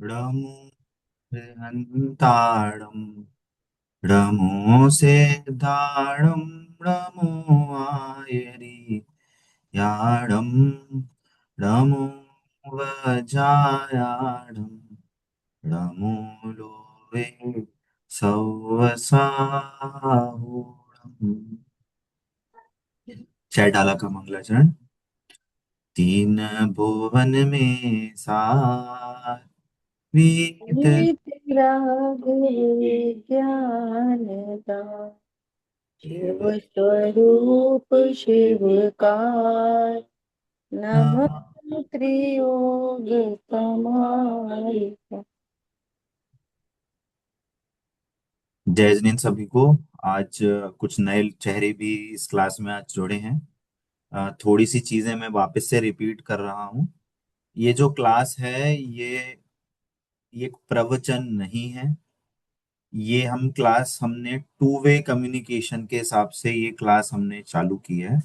रमुहंताड़म रमो सिद्धाड़म रमो आयरी याड़म रमो वजायाड़म रमो Lowe सव्वसाहुड़म। चैताला का मंगलाचरण। तीन भुवन में सात्विक ये तेरा ज्ञान दान, शिव स्वरूप शिव का नमः। त्रियोग समाई। जय जिनेन्द्र सभी को। आज कुछ नए चेहरे भी इस क्लास में आज जुड़े हैं। थोड़ी सी चीजें मैं वापस से रिपीट कर रहा हूँ। ये जो क्लास है ये एक प्रवचन नहीं है। ये हम क्लास हमने टू वे कम्युनिकेशन के हिसाब से ये क्लास हमने चालू की है।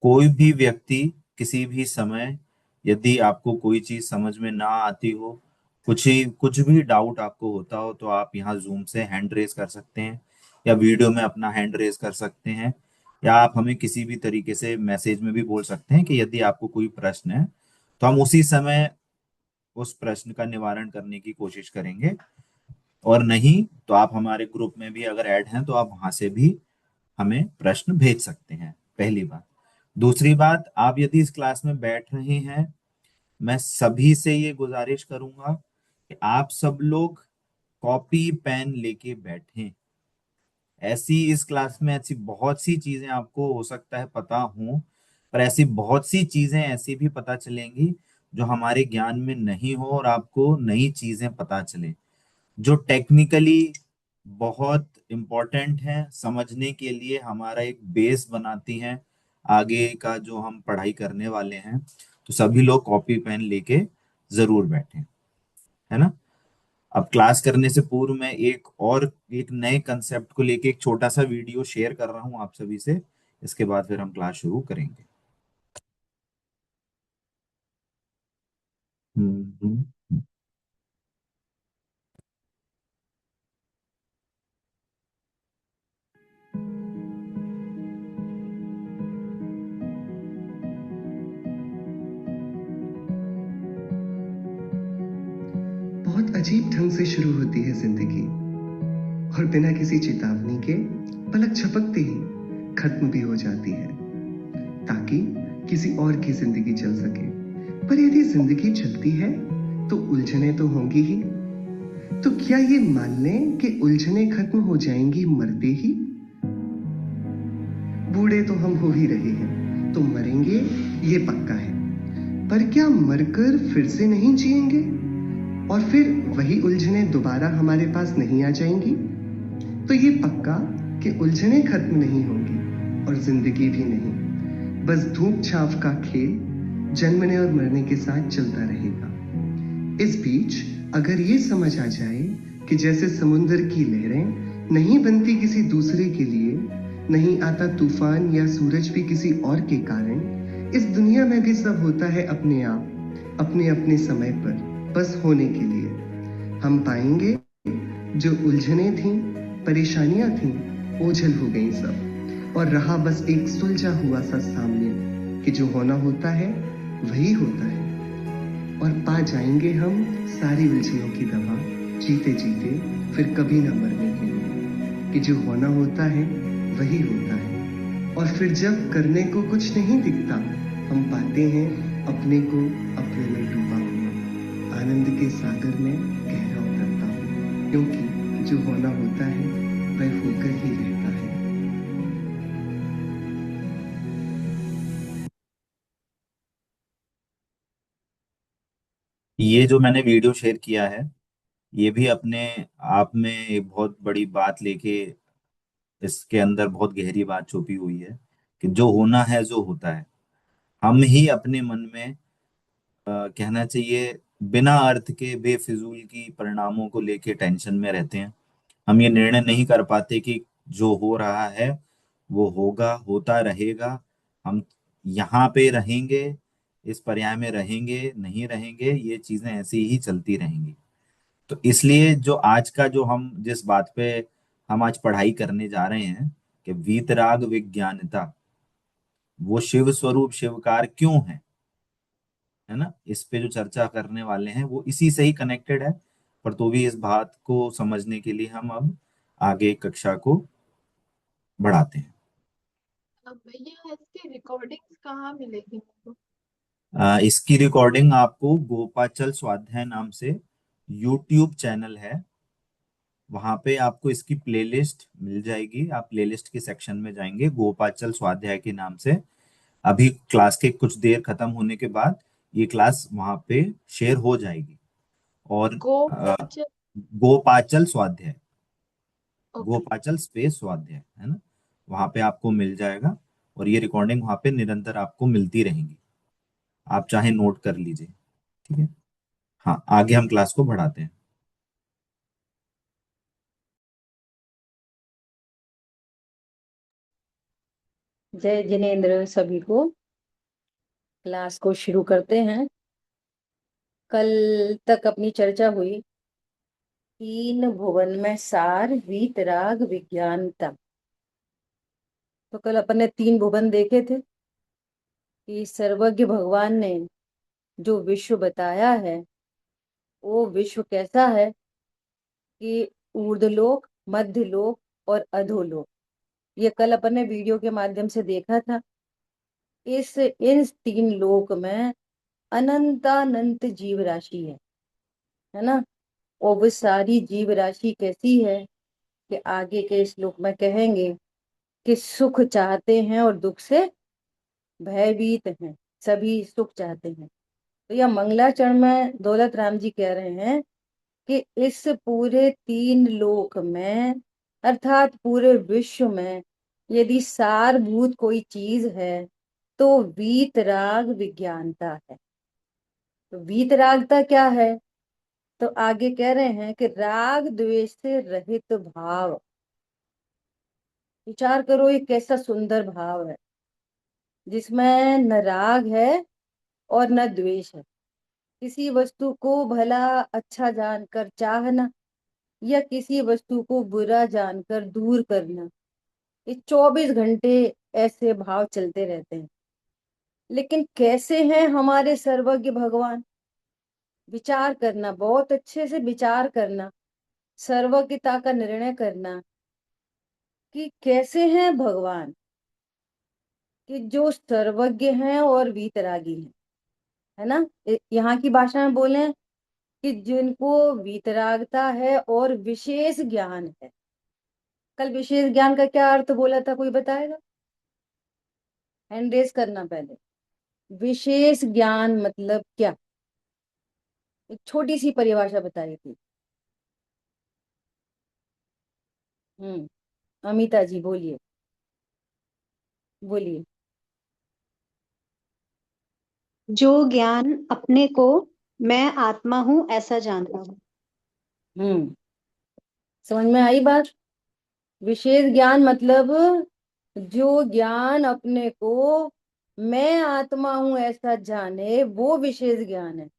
कोई भी व्यक्ति किसी भी समय, यदि आपको कोई चीज समझ में ना आती हो, कुछ भी डाउट आपको होता हो, तो आप यहाँ जूम से हैंड रेज कर सकते हैं या वीडियो में अपना हैंड रेज कर सकते हैं, या आप हमें किसी भी तरीके से मैसेज में भी बोल सकते हैं कि यदि आपको कोई प्रश्न है, तो हम उसी समय उस प्रश्न का निवारण करने की कोशिश करेंगे। और नहीं तो आप हमारे ग्रुप में भी अगर ऐड हैं तो आप वहां से भी हमें प्रश्न भेज सकते हैं। पहली बात। दूसरी बात, आप यदि इस क्लास में बैठ रहे हैं, मैं सभी से ये गुजारिश करूंगा कि आप सब लोग कॉपी पेन लेके बैठें। ऐसी इस क्लास में ऐसी बहुत सी चीजें आपको हो सकता है पता हो, पर ऐसी बहुत सी चीजें ऐसी भी पता चलेंगी जो हमारे ज्ञान में नहीं हो, और आपको नई चीजें पता चले जो टेक्निकली बहुत इम्पोर्टेंट है समझने के लिए, हमारा एक बेस बनाती हैं आगे का जो हम पढ़ाई करने वाले हैं। तो सभी लोग कॉपी पेन लेके जरूर बैठें, है ना। अब क्लास करने से पूर्व मैं एक नए कंसेप्ट को लेके एक छोटा सा वीडियो शेयर कर रहा हूं आप सभी से। इसके बाद फिर हम क्लास शुरू करेंगे। हम्म। बहुत अजीब ढंग से शुरू होती है जिंदगी, और बिना किसी चेतावनी के पलक झपकते ही खत्म भी हो जाती है, ताकि किसी और की जिंदगी चल सके। पर यदि जिंदगी चलती है तो उलझने तो होंगी ही। तो क्या ये मान लें कि उलझने खत्म हो जाएंगी मरते ही? बूढ़े तो हम हो ही रहे हैं, तो मरेंगे ये पक्का है। पर क्या मरकर फिर से नहीं जिएंगे, और फिर वही उलझने दोबारा हमारे पास नहीं आ जाएंगी? तो ये पक्का कि उलझने खत्म नहीं होंगी और जिंदगी भी नहीं। बस धूप छाव का खेल जन्मने और मरने के साथ चलता रहेगा। इस बीच अगर ये समझ आ जाए कि जैसे समुद्र की लहरें नहीं बनती किसी दूसरे के लिए, नहीं आता तूफान या सूरज भी किसी और के कारण, इस दुनिया में भी सब होता है अपने आप, अपने अपने समय पर, बस होने के लिए। हम पाएंगे जो उलझने थीं, परेशानियां थीं, ओझल हो गई सब, और रहा बस एक सुलझा हुआ सा सामने कि जो होना होता है वही होता है। और पा जाएंगे हम सारी उलझनों की दवा, जीते जीते फिर कभी ना मरने के लिए, कि जो होना होता है वही होता है। और फिर जब करने को कुछ नहीं दिखता, हम पाते हैं अपने को अपने में डूबा हुआ, आनंद के सागर में गहरा उतरता हूँ, क्योंकि जो होना होता है वह होकर ही रहता है। ये जो मैंने वीडियो शेयर किया है, ये भी अपने आप में एक बहुत बड़ी बात लेके, इसके अंदर बहुत गहरी बात छुपी हुई है कि जो होना है जो होता है। हम ही अपने मन में कहना चाहिए बिना अर्थ के बेफिजूल की परिणामों को लेके टेंशन में रहते हैं। हम ये निर्णय नहीं कर पाते कि जो हो रहा है वो होगा, होता रहेगा। हम यहाँ पे रहेंगे, इस पर्याय में रहेंगे, नहीं रहेंगे, ये चीजें ऐसी ही चलती रहेंगी। तो इसलिए जो आज का जो हम जिस बात पे हम आज पढ़ाई करने जा रहे हैं कि वीतराग विज्ञानता, वो शिव स्वरूप शिवकार क्यों है ना, इस पे जो चर्चा करने वाले हैं वो इसी से ही कनेक्टेड है। पर तो भी इस बात को समझने के लिए हम अब आगे कक्षा को बढ़ाते हैं। अब भैया इसकी रिकॉर्डिंग्स कहाँ मिलेगी मेरे को? इसकी रिकॉर्डिंग आपको गोपाचल स्वाध्याय नाम से यूट्यूब चैनल है, वहां पे आपको इसकी प्लेलिस्ट मिल जाएगी। आप प्लेलिस्ट के सेक्शन में जाएंगे गोपाचल स्वाध्याय के नाम से। अभी क्लास के कुछ देर खत्म होने के बाद ये क्लास वहां पे शेयर हो जाएगी। और गोपाचल। गोपाचल स्वाध्याय, ओके। गोपाचल स्पेस स्वाध्याय है ना, वहां पे आपको मिल जाएगा। और ये रिकॉर्डिंग वहां पे निरंतर आपको मिलती रहेंगी, आप चाहे नोट कर लीजिए। ठीक है। हाँ, आगे हम क्लास को बढ़ाते हैं। जय जिनेन्द्र सभी को। क्लास को शुरू करते हैं। कल तक अपनी चर्चा हुई तीन भुवन में सार वीतराग विज्ञानता। तो कल अपन ने तीन भुवन देखे थे कि सर्वज्ञ भगवान ने जो विश्व बताया है वो विश्व कैसा है कि ऊर्ध्वलोक, मध्यलोक और अधोलोक। ये कल अपन ने वीडियो के माध्यम से देखा था। इन तीन लोक में अनंतानंत जीव राशि है ना। और वो सारी जीव राशि कैसी है कि आगे के श्लोक में कहेंगे कि सुख चाहते हैं और दुख से भयभीत हैं, सभी सुख चाहते हैं। तो यह मंगलाचरण में दौलत राम जी कह रहे हैं कि इस पूरे तीन लोक में अर्थात पूरे विश्व में यदि सारभूत कोई चीज है तो वीतराग विज्ञानता है। तो वीतरागता क्या है? तो आगे कह रहे हैं कि राग द्वेष से रहित भाव। विचार करो ये कैसा सुंदर भाव है जिसमें न राग है और न द्वेष है। किसी वस्तु को भला अच्छा जानकर चाहना या किसी वस्तु को बुरा जानकर दूर करना, ये 24 घंटे ऐसे भाव चलते रहते हैं। लेकिन कैसे हैं हमारे सर्वज्ञ भगवान? विचार करना, बहुत अच्छे से विचार करना, सर्वज्ञता का निर्णय करना कि कैसे हैं भगवान, कि जो सर्वज्ञ हैं और वीतरागी हैं, है ना। यहाँ की भाषा में बोले कि जिनको वीतरागता है और विशेष ज्ञान है। कल विशेष ज्ञान का क्या अर्थ बोला था, कोई बताएगा? हैंड रेस करना पहले। विशेष ज्ञान मतलब क्या? एक छोटी सी परिभाषा बताई थी। अमिता जी बोलिए, बोलिए। जो ज्ञान अपने को मैं आत्मा हूं ऐसा जानता हूं। हम्म समझ में आई बात? विशेष ज्ञान मतलब जो ज्ञान अपने को मैं आत्मा हूं ऐसा जाने, वो विशेष ज्ञान है।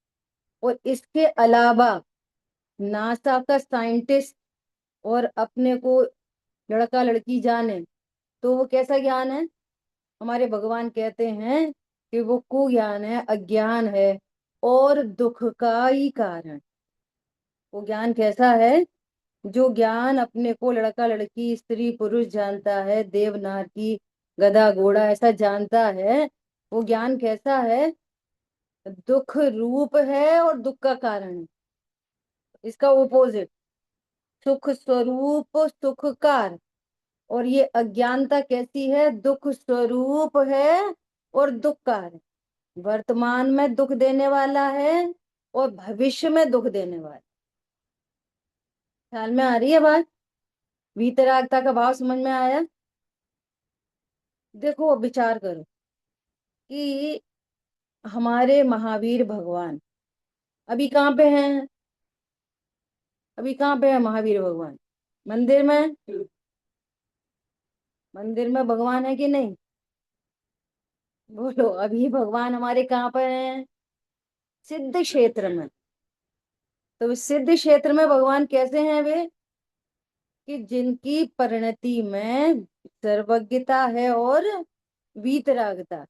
और इसके अलावा नासा का साइंटिस्ट और अपने को लड़का लड़की जाने, तो वो कैसा ज्ञान है? हमारे भगवान कहते हैं कि वो कुज्ञान है, अज्ञान है और दुख का ही कारण। वो ज्ञान कैसा है? जो ज्ञान अपने को लड़का लड़की, स्त्री पुरुष जानता है, देवनार गधा घोड़ा ऐसा जानता है, वो ज्ञान कैसा है? दुख रूप है और दुख का कारण है। इसका ओपोजिट सुख स्वरूप, सुख कार। और ये अज्ञानता कैसी है? दुख स्वरूप है और दुख कार है। वर्तमान में दुख देने वाला है और भविष्य में दुख देने वाला। ख्याल में आ रही है बात? वीतरागता का भाव समझ में आया? देखो विचार करो कि हमारे महावीर भगवान अभी कहाँ पे हैं? अभी कहाँ पे है महावीर भगवान? मंदिर में। मंदिर में भगवान है कि नहीं? बोलो, अभी भगवान हमारे कहाँ पर हैं? सिद्ध क्षेत्र में। तो सिद्ध क्षेत्र में भगवान कैसे हैं वे? कि जिनकी परिणति में सर्वज्ञता है और वीतरागता।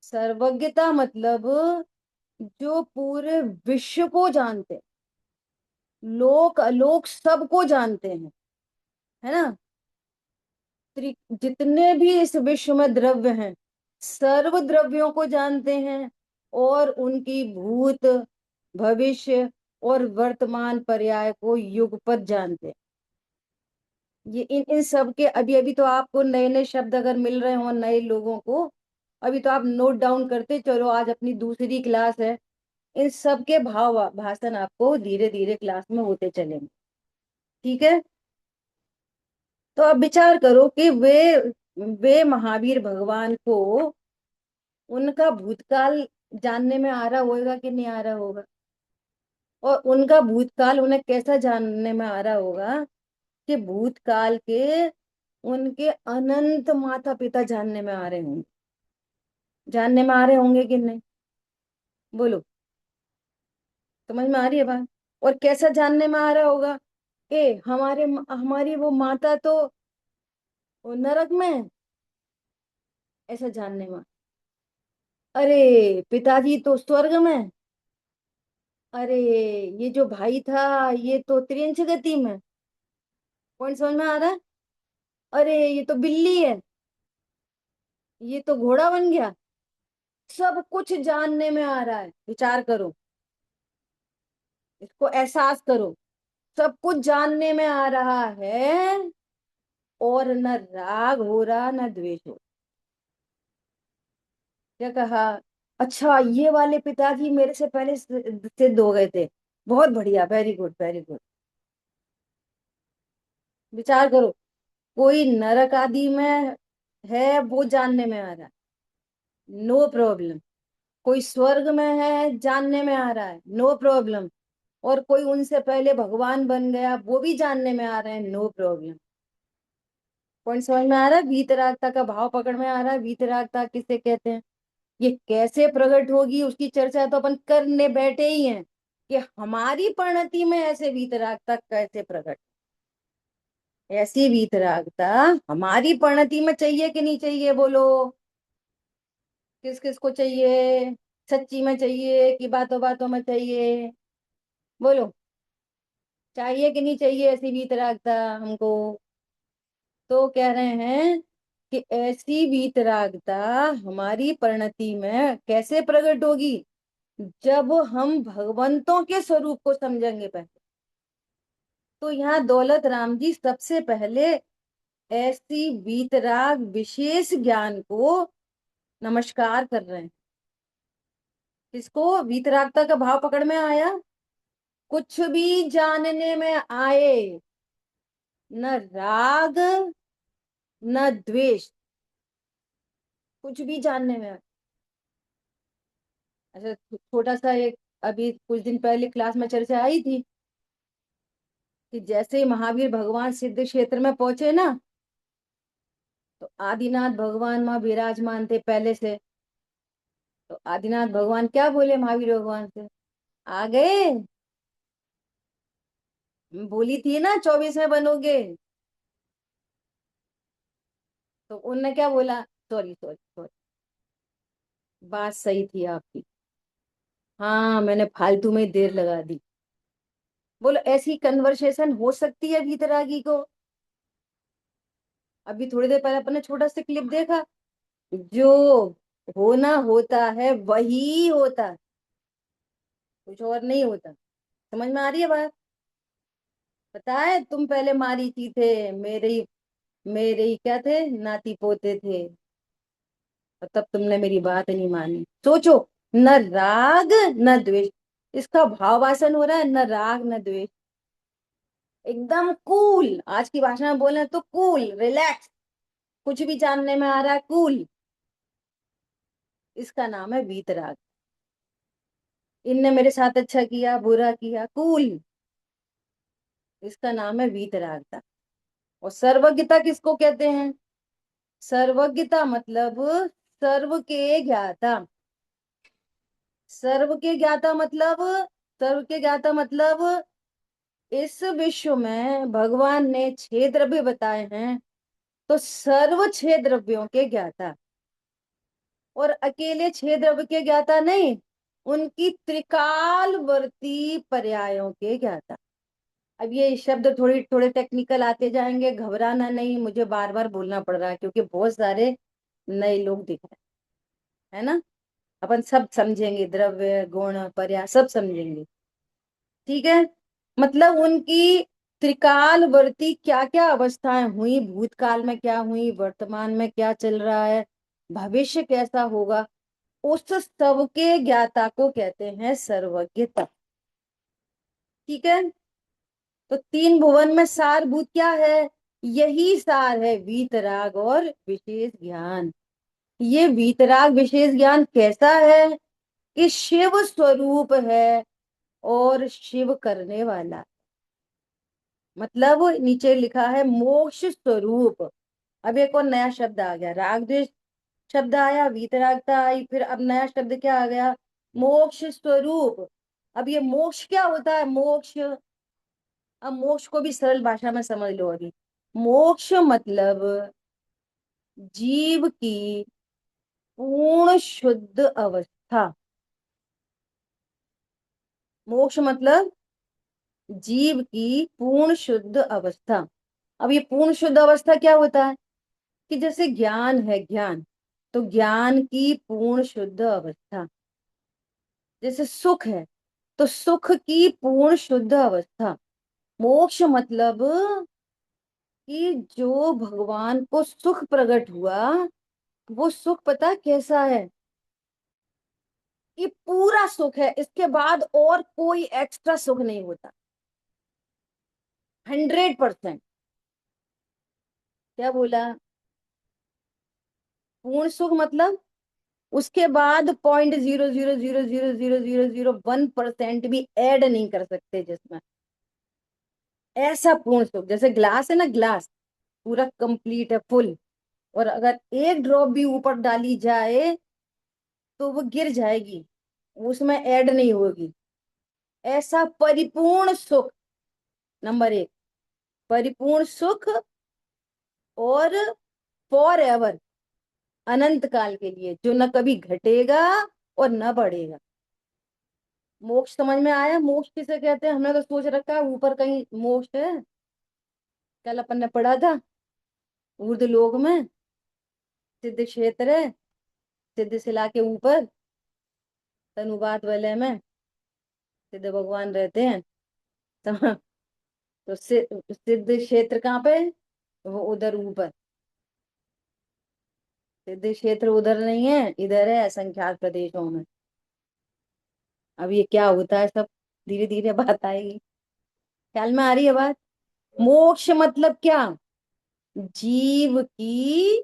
सर्वज्ञता मतलब जो पूरे विश्व को जानते हैं, लोक अलोक सबको जानते हैं, है ना। जितने भी इस विश्व में द्रव्य हैं, सर्व द्रव्यों को जानते हैं, और उनकी भूत, भविष्य और वर्तमान पर्याय को युगपत जानते हैं। ये इन सब के अभी अभी तो आपको नए नए शब्द अगर मिल रहे हो नए लोगों को, अभी तो आप नोट डाउन करते चलो, आज अपनी दूसरी क्लास है। इन सब के भाव भाषण आपको धीरे धीरे क्लास में होते चलेंगे, ठीक है। तो अब विचार करो कि वे महावीर भगवान को उनका भूतकाल जानने में आ रहा होगा कि नहीं आ रहा होगा, और उनका भूतकाल उन्हें कैसा जानने में आ रहा होगा कि भूतकाल के उनके अनंत माता पिता जानने में आ रहे होंगे, जानने में आ रहे होंगे कि नहीं, बोलो। समझ में आ रही है बात? और कैसा जानने में आ रहा होगा? हमारी वो माता तो वो नरक में है, ऐसा जानने में। अरे पिताजी तो स्वर्ग में। अरे ये जो भाई था ये तो त्रियंच गति में। पॉइंट समझ में आ रहा है? अरे ये तो बिल्ली है, ये तो घोड़ा बन गया। सब कुछ जानने में आ रहा है, विचार करो, इसको एहसास करो। सब कुछ जानने में आ रहा है, और न राग हो रहा न द्वेष हो। क्या कहा? अच्छा ये वाले पिताजी मेरे से पहले सिद्ध हो गए थे, बहुत बढ़िया, वेरी गुड वेरी गुड। विचार करो, कोई नरक आदि में है वो जानने में आ रहा है, नो प्रॉब्लम। कोई स्वर्ग में है जानने में आ रहा है, नो प्रॉब्लम। और कोई उनसे पहले भगवान बन गया वो भी जानने में आ रहे हैं, नो प्रॉब्लम। पॉइंट समझ में आ रहा है? वीतरागता का भाव पकड़ में आ रहा है? वीतरागता किसे कहते हैं, ये कैसे प्रकट होगी उसकी चर्चा तो अपन करने बैठे ही हैं, कि हमारी परिणति में ऐसे वीतरागता कैसे प्रकट। ऐसी वीतरागता हमारी परिणति में चाहिए कि नहीं चाहिए, बोलो। किस किस को चाहिए? सच्ची में चाहिए कि बातों बातों में चाहिए, बोलो। चाहिए कि नहीं चाहिए ऐसी वीतरागता हमको? तो कह रहे हैं कि ऐसी वीतरागता हमारी परिणति में कैसे प्रकट होगी? जब हम भगवंतों के स्वरूप को समझेंगे पहले। तो यहाँ दौलत राम जी सबसे पहले ऐसी वीतराग विशेष ज्ञान को नमस्कार कर रहे हैं। किसको? वीतरागता का भाव पकड़ में आया? कुछ भी जानने में आए, न राग न द्वेष, कुछ भी जानने में आए। अच्छा छोटा सा एक अभी कुछ दिन पहले क्लास में चर्चा आई थी कि जैसे ही महावीर भगवान सिद्ध क्षेत्र में पहुंचे ना, तो आदिनाथ भगवान वहां विराजमान थे पहले से। तो आदिनाथ भगवान क्या बोले महावीर भगवान से? आ गए? बोली थी ना 24 में बनोगे। तो उनने क्या बोला? सॉरी सॉरी सॉरी, बात सही थी आपकी, हाँ मैंने फालतू में देर लगा दी। बोलो ऐसी कन्वर्सेशन हो सकती है भीतरागी को? अभी थोड़ी देर पहले अपने छोटा सा क्लिप देखा, जो होना होता है वही होता है, कुछ और नहीं होता। समझ में आ रही है बात? पता है तुम पहले मारीची थे, मेरे ही क्या थे, नाती पोते थे, और तब तुमने मेरी बात नहीं मानी। सोचो, न राग न द्वेष, इसका भावासन हो रहा है, न राग न द्वेष, एकदम कूल। आज की भाषा में बोले तो कूल, रिलैक्स, कुछ भी जानने में आ रहा है, कूल। इसका नाम है वीतराग। इनने मेरे साथ अच्छा किया बुरा किया, कूल, इसका नाम है वीतरागता। और सर्वज्ञता किसको कहते हैं? सर्वज्ञता मतलब सर्व के ज्ञाता। सर्व के ज्ञाता मतलब सर्व के ज्ञाता मतलब इस विश्व में भगवान ने 6 द्रव्य बताए हैं, तो सर्व 6 द्रव्यों के ज्ञाता। और अकेले 6 द्रव्य के ज्ञाता नहीं, उनकी त्रिकालवर्ती पर्यायों के ज्ञाता। अब ये शब्द थोड़ी थोड़े टेक्निकल आते जाएंगे, घबराना नहीं, मुझे बार बार बोलना पड़ रहा है क्योंकि बहुत सारे नए लोग दिख रहे हैं, है ना। अपन सब समझेंगे, द्रव्य गुण पर्याय सब समझेंगे, ठीक है। मतलब उनकी त्रिकालवर्ती क्या क्या अवस्थाएं हुई, भूतकाल में क्या हुई, वर्तमान में क्या चल रहा है, भविष्य कैसा होगा, उस सब के ज्ञाता को कहते हैं सर्वज्ञता। ठीक है। तो 3 भुवन में सारभूत क्या है? यही सार है, वीतराग और विशेष ज्ञान। ये वीतराग विशेष ज्ञान कैसा है? कि शिव स्वरूप है और शिव करने वाला। मतलब नीचे लिखा है मोक्ष स्वरूप। अब एक और नया शब्द आ गया, राग द्वेष शब्द आया, वीतरागता आई, फिर अब नया शब्द क्या आ गया? मोक्ष स्वरूप। अब ये मोक्ष क्या होता है? मोक्ष, अब मोक्ष को भी सरल भाषा में समझ लो। अभी मोक्ष मतलब जीव की पूर्ण शुद्ध अवस्था। मोक्ष मतलब जीव की पूर्ण शुद्ध अवस्था। अब ये पूर्ण शुद्ध अवस्था क्या होता है? कि जैसे ज्ञान है, ज्ञान, तो ज्ञान की पूर्ण शुद्ध अवस्था। जैसे सुख है, तो सुख की पूर्ण शुद्ध अवस्था। मोक्ष मतलब कि जो भगवान को सुख प्रकट हुआ, वो सुख पता कैसा है? ये पूरा सुख है, इसके बाद और कोई एक्स्ट्रा सुख नहीं होता। 100%। क्या बोला? पूर्ण सुख मतलब उसके बाद 0.00000001% भी ऐड नहीं कर सकते जिसमें। ऐसा पूर्ण सुख, जैसे ग्लास है ना, ग्लास पूरा कंप्लीट है, फुल, और अगर एक ड्रॉप भी ऊपर डाली जाए तो वो गिर जाएगी, उसमें ऐड नहीं होगी। ऐसा परिपूर्ण सुख, नंबर 1, परिपूर्ण सुख, और फॉर एवर, अनंत काल के लिए, जो न कभी घटेगा और न बढ़ेगा। मोक्ष समझ में आया? मोक्ष किसे कहते हैं? हमने तो सोच रखा है ऊपर कहीं मोक्ष है। कल अपन ने पढ़ा था ऊर्ध्व लोक में सिद्ध क्षेत्र है, सिद्ध शिला के ऊपर तनुवाद वलय में सिद्ध भगवान रहते हैं। तो, सिद्ध क्षेत्र कहाँ पे? वो उधर ऊपर। सिद्ध क्षेत्र उधर नहीं है, इधर है, असंख्यात प्रदेशों में। अब ये क्या होता है सब धीरे धीरे बात आएगी, ख्याल में आ रही है बात। मोक्ष मतलब क्या? जीव की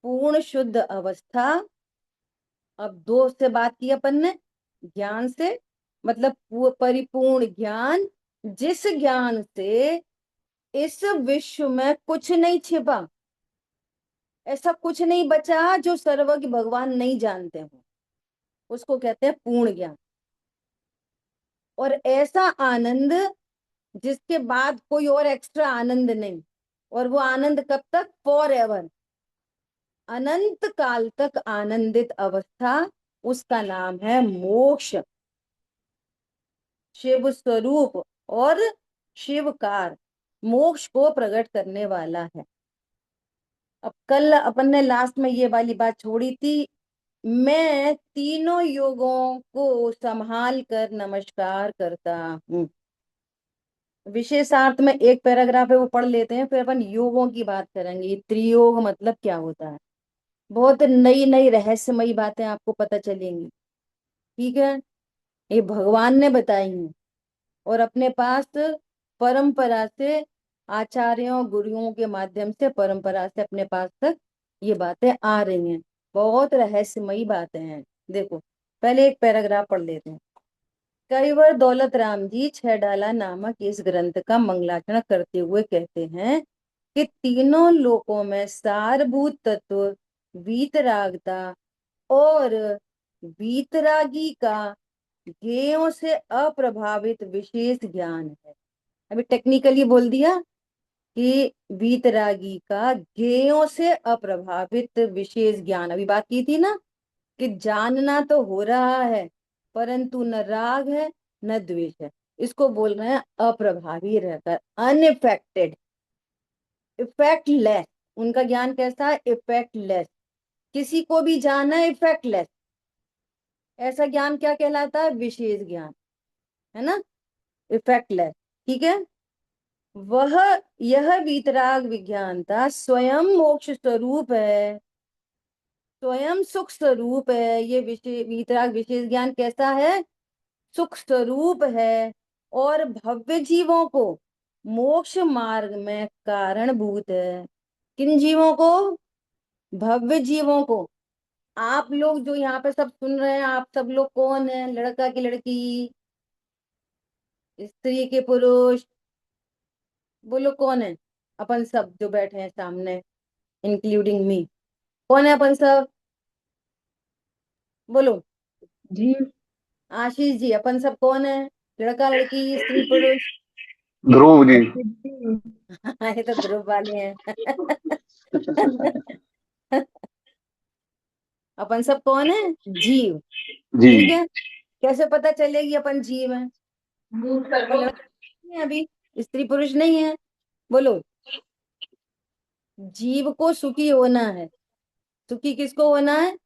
पूर्ण शुद्ध अवस्था। अब दो से बात की अपन ने, ज्ञान से, मतलब परिपूर्ण ज्ञान, जिस ज्ञान से इस विश्व में कुछ नहीं छिपा, ऐसा कुछ नहीं बचा जो सर्वज्ञ भगवान नहीं जानते हो, उसको कहते हैं पूर्ण ज्ञान। और ऐसा आनंद जिसके बाद कोई और एक्स्ट्रा आनंद नहीं, और वो आनंद कब तक? फॉर एवर, अनंत काल तक आनंदित अवस्था, उसका नाम है मोक्ष। शिव स्वरूप और शिवकार मोक्ष को प्रकट करने वाला है। अब कल अपन ने लास्ट में ये वाली बात छोड़ी थी, मैं तीनों योगों को संभाल कर नमस्कार करता हूँ। विशेषार्थ में एक पैराग्राफ है, वो पढ़ लेते हैं, फिर अपन योगों की बात करेंगे। त्रियोग मतलब क्या होता है, बहुत नई नई रहस्यमयी बातें आपको पता चलेंगी। ठीक है, ये भगवान ने बताई हैं, और अपने पास परंपरा से, आचार्यों गुरुओं के माध्यम से, परंपरा से अपने पास तक ये बातें आ रही हैं। बहुत रहस्यमयी बातें हैं। देखो, पहले एक पैराग्राफ पढ़ लेते हैं। कई बार दौलत राम जी छह डाला नामक इस ग्रंथ का मंगलाचरण करते हुए कहते हैं कि तीनों लोकों में सारभूत तत्व वीतरागता और वीतरागी का ज्ञेयों से अप्रभावित विशेष ज्ञान है। अभी टेक्निकली बोल दिया कि वीतरागी का ज्ञेयों से अप्रभावित विशेष ज्ञान। अभी बात की थी ना कि जानना तो हो रहा है परंतु न राग है न द्वेष है। इसको बोल रहे हैं अप्रभावी रहकर, अनइफेक्टेड, इफेक्टलेस। उनका ज्ञान कैसा है? इफेक्टलेस। किसी को भी जाना है इफेक्टलेस, ऐसा ज्ञान क्या कहलाता है? विशेष ज्ञान, है ना, इफेक्टलेस। ठीक है। वह यह वीतराग विज्ञानता स्वयं मोक्ष स्वरूप है, स्वयं सुख स्वरूप है। ये विशेष वीतराग विशेष ज्ञान कैसा है? सुख स्वरूप है और भव्य जीवों को मोक्ष मार्ग में कारणभूत है। किन जीवों को? भव्य जीवों को। आप लोग जो यहाँ पे सब सुन रहे हैं, आप सब लोग कौन है? लड़का की लड़की, स्त्री के पुरुष, बोलो कौन है? अपन सब जो बैठे हैं सामने, इंक्लूडिंग मी, कौन है अपन सब? बोलो। जी। आशीष जी, अपन सब कौन है? लड़का लड़की स्त्री पुरुष। ध्रुव जी। ये तो ध्रुव वाले हैं। अपन सब कौन है? जीव। जी। ठीक है। कैसे पता चलेगी अपन जीव हैं? अपन लड़का नहीं है अभी, स्त्री पुरुष नहीं है। बोलो। जीव को सुखी होना है। सुखी किसको होना है?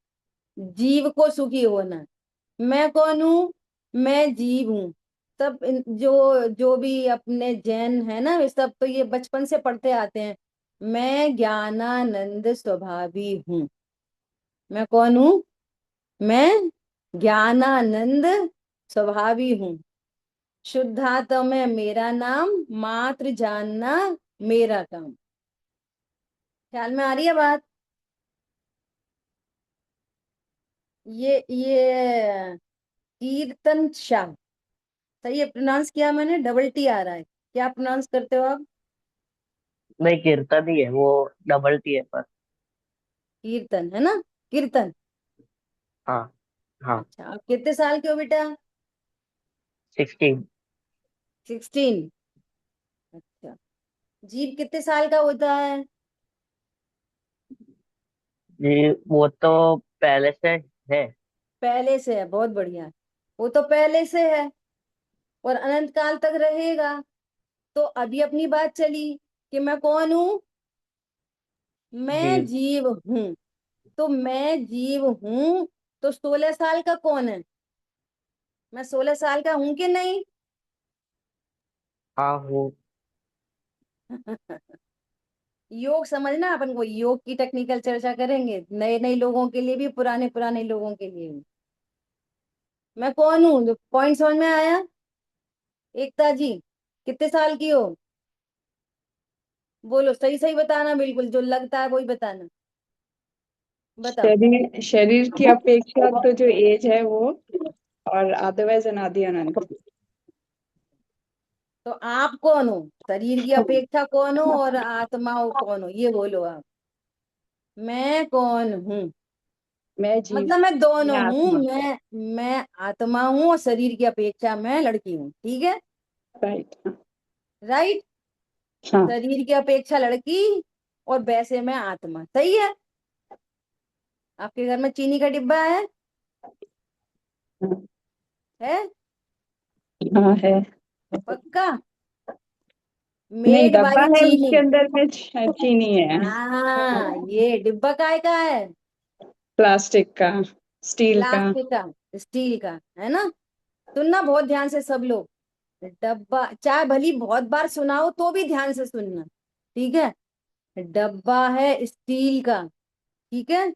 जीव को सुखी होना है। मैं कौन हूँ? मैं जीव हूँ। सब जो जो भी अपने जैन है ना, वे सब तो ये बचपन से पढ़ते आते हैं। मैं ज्ञानानंद स्वभावी हूँ। मैं कौन हूँ? मैं ज्ञानानंद स्वभावी हूँ। शुद्धात्मा है मेरा नाम, मात्र जानना मेरा काम। ख्याल में आ रही है बात? ये कीर्तन शाह, सही है प्रोनाउंस किया मैंने? डबल टी आ रहा है, क्या प्रोनाउंस करते हो आप? नहीं, कीर्तन ही है वो, डबल टी है पर। कीर्तन है ना, कीर्तन। हाँ। हाँ। अच्छा, आप कितने साल के हो बेटा? 16। 16। अच्छा, जीव कितने साल का होता है? जी, वो तो पहले से है। पहले से है, बहुत बढ़िया। वो तो पहले से है और अनंत काल तक रहेगा। तो अभी अपनी बात चली कि मैं कौन हूं? मैं जी। जीव हूं। तो मैं जीव हूं, तो 16 साल का कौन है? मैं 16 साल का हूं कि नहीं? हाँ हूँ। योग समझना, अपन को योग की टेक्निकल चर्चा करेंगे, नए नए लोगों के लिए भी, पुराने पुराने लोगों के लिए भी। मैं कौन हूँ? जो पॉइंट समझ में आया? एकता जी, कितने साल की हो? बोलो, सही सही बताना, बिल्कुल जो लगता है वही बताना। बताओ। शरीर शरीर की अपेक्षा तो जो एज है वो, और अदरवाइज अनादि अनंत। तो आप कौन हो? शरीर की अपेक्षा कौन हो और आत्मा हो कौन हो? ये बोलो आप। मैं कौन हूँ? मैं जीव, मतलब मैं मैं दोनों हूँ। आत्मा। मैं आत्मा हूँ और शरीर की अपेक्षा मैं लड़की हूँ। ठीक है, राइट। राइट। हाँ। शरीर की अपेक्षा लड़की और वैसे मैं आत्मा। सही है। आपके घर में चीनी का डिब्बा है? है? हाँ है। पक्का? नहीं, मेड डब्बा बाई है, चीनी। उसके अंदर में चीनी है। हाँ, ये डिब्बा काय का है? प्लास्टिक का, स्टील का। प्लास्टिक का, स्टील का, है ना। सुनना बहुत ध्यान से सब लोग। डब्बा चाहे भली बहुत बार सुनाओ तो भी ध्यान से सुनना। ठीक है। डब्बा है स्टील का। ठीक है।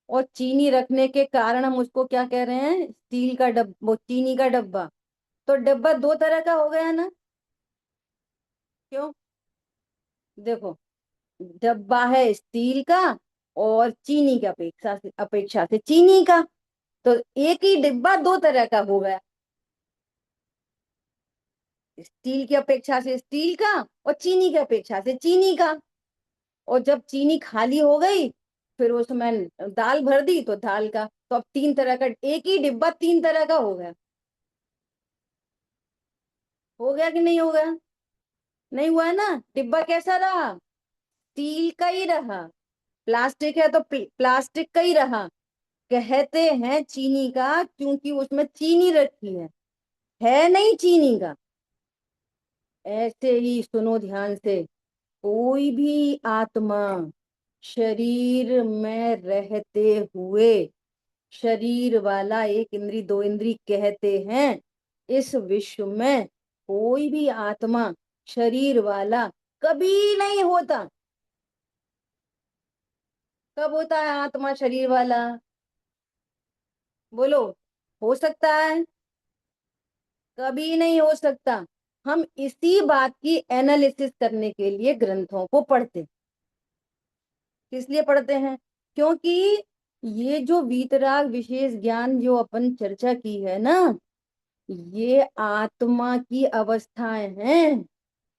और चीनी रखने के कारण हम उसको क्या कह रहे हैं? स्टील का डब्बा, वो चीनी का डब्बा। तो डब्बा दो तरह का हो गया ना? क्यों? देखो, डब्बा है स्टील का और चीनी की अपेक्षा से चीनी का। तो एक ही डिब्बा दो तरह का हो गया, स्टील की अपेक्षा से स्टील का और चीनी की अपेक्षा से चीनी का। और जब चीनी खाली हो गई, फिर उसमें दाल भर दी तो दाल का। तो अब तीन तरह का, एक ही डिब्बा तीन तरह का हो गया। हो गया कि नहीं होगा? नहीं हुआ है ना? डिब्बा कैसा रहा? स्टील का ही रहा। प्लास्टिक है तो प्लास्टिक का ही रहा। कहते हैं चीनी का क्योंकि उसमें चीनी रखी है नहीं चीनी का। ऐसे ही सुनो ध्यान से, कोई भी आत्मा शरीर में रहते हुए, शरीर वाला, एक इंद्री दो इंद्री कहते हैं, इस विश्व में कोई भी आत्मा शरीर वाला कभी नहीं होता। कब होता है आत्मा शरीर वाला? बोलो। हो सकता है? कभी नहीं हो सकता। हम इसी बात की एनालिसिस करने के लिए ग्रंथों को पढ़ते। किस लिए पढ़ते हैं? क्योंकि ये जो वीतराग विशेष ज्ञान जो अपन चर्चा की है ना, ये आत्मा की अवस्थाएं हैं।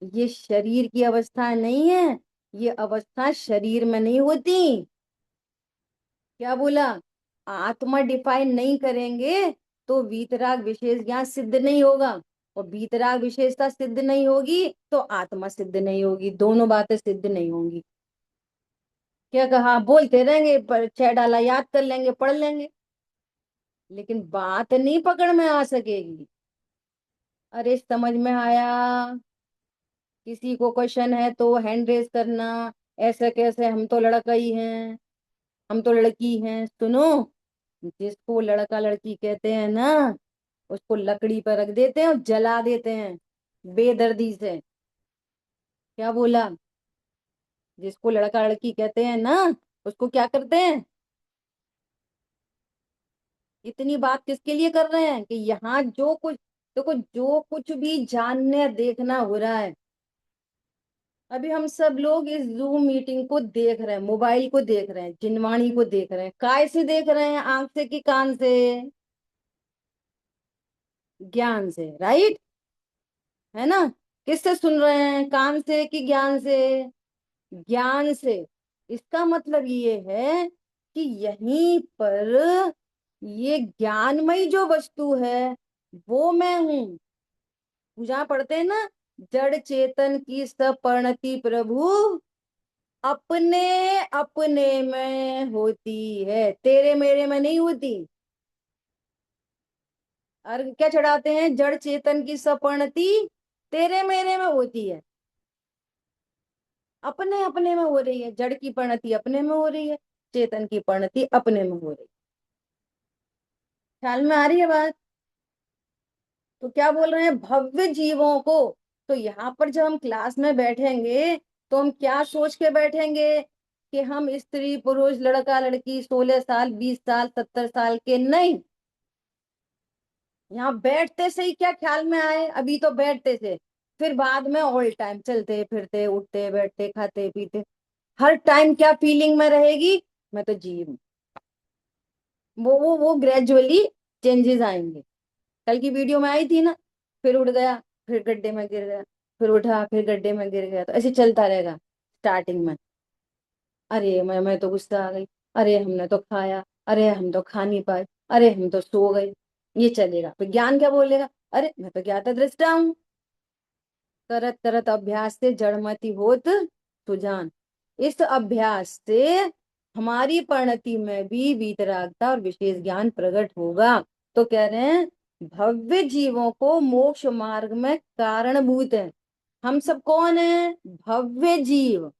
ये शरीर की अवस्थाएं नहीं है। ये अवस्था शरीर में नहीं होती। क्या बोला? आत्मा डिफाइन नहीं करेंगे तो वीतराग विशेष ज्ञान सिद्ध नहीं होगा, और वीतराग विशेषता सिद्ध नहीं होगी तो आत्मा सिद्ध नहीं होगी, दोनों बातें सिद्ध नहीं होंगी। क्या कहा? बोलते रहेंगे, पर 6 डाला याद कर लेंगे, पढ़ लेंगे, लेकिन बात नहीं पकड़ में आ सकेगी। अरे समझ में आया? किसी को क्वेश्चन है तो हैंड रेज करना। ऐसे कैसे, हम तो लड़का ही हैं, हम तो लड़की हैं। सुनो, जिसको लड़का लड़की कहते हैं ना, उसको लकड़ी पर रख देते हैं और जला देते हैं बेदर्दी से। क्या बोला? जिसको लड़का लड़की कहते हैं ना, उसको क्या करते हैं? इतनी बात किसके लिए कर रहे हैं कि यहाँ जो कुछ, देखो, जो कुछ भी जानने देखना हो रहा है, अभी हम सब लोग इस जूम मीटिंग को देख रहे हैं, मोबाइल को देख रहे हैं, जिनवाणी को देख रहे हैं। काय से देख रहे हैं? आंख से कि कान से? ज्ञान से, राइट? है ना? किससे सुन रहे हैं, कान से कि ज्ञान से? ज्ञान से। इसका मतलब ये है कि यहीं पर ये ज्ञानमयी जो वस्तु है वो मैं हूं। पूजा पढ़ते हैं ना, जड़ चेतन की सपरिणति प्रभु अपने अपने में होती है, तेरे मेरे में नहीं होती। और क्या चढ़ाते हैं? जड़ चेतन की सपरिणति तेरे मेरे में होती है। अपने अपने में हो रही है। जड़ की परिणति अपने में हो रही है, चेतन की परिणति अपने में हो रही है। ख्याल में आ रही है बात? तो क्या बोल रहे हैं? भव्य जीवों को। तो यहाँ पर जब हम क्लास में बैठेंगे तो हम क्या सोच के बैठेंगे कि हम स्त्री पुरुष लड़का लड़की 16 साल 20 साल 70 साल के नहीं। यहाँ बैठते से ही क्या ख्याल में आए? अभी तो बैठते से, फिर बाद में ऑल टाइम चलते फिरते उठते बैठते खाते पीते, हर टाइम क्या फीलिंग में रहेगी? मैं तो जीव हूँ। वो ग्रेजुअली चेंजेस आएंगे। कल की वीडियो में आई थी ना, फिर उठ गया, फिर गड्ढे में गिर गया, फिर उठा, फिर गड्ढे में गिर गया, तो ऐसे चलता रहेगा। स्टार्टिंग में अरे मैं तो गुस्सा आ गई, अरे हमने तो खाया, अरे हम तो खा नहीं पाए, अरे हम तो सो गए। ये चलेगा। फिर ज्ञान क्या बोलेगा? अरे मैं तो ज्ञाता दृष्टा हूँ। करत करत अभ्यास से जड़मति होत सुजान। इस अभ्यास से हमारी परिणति में भी वीतरागता और विशेष ज्ञान प्रकट होगा। तो कह रहे हैं भव्य जीवों को मोक्ष मार्ग में कारणभूत है। हम सब कौन है? भव्य जीव।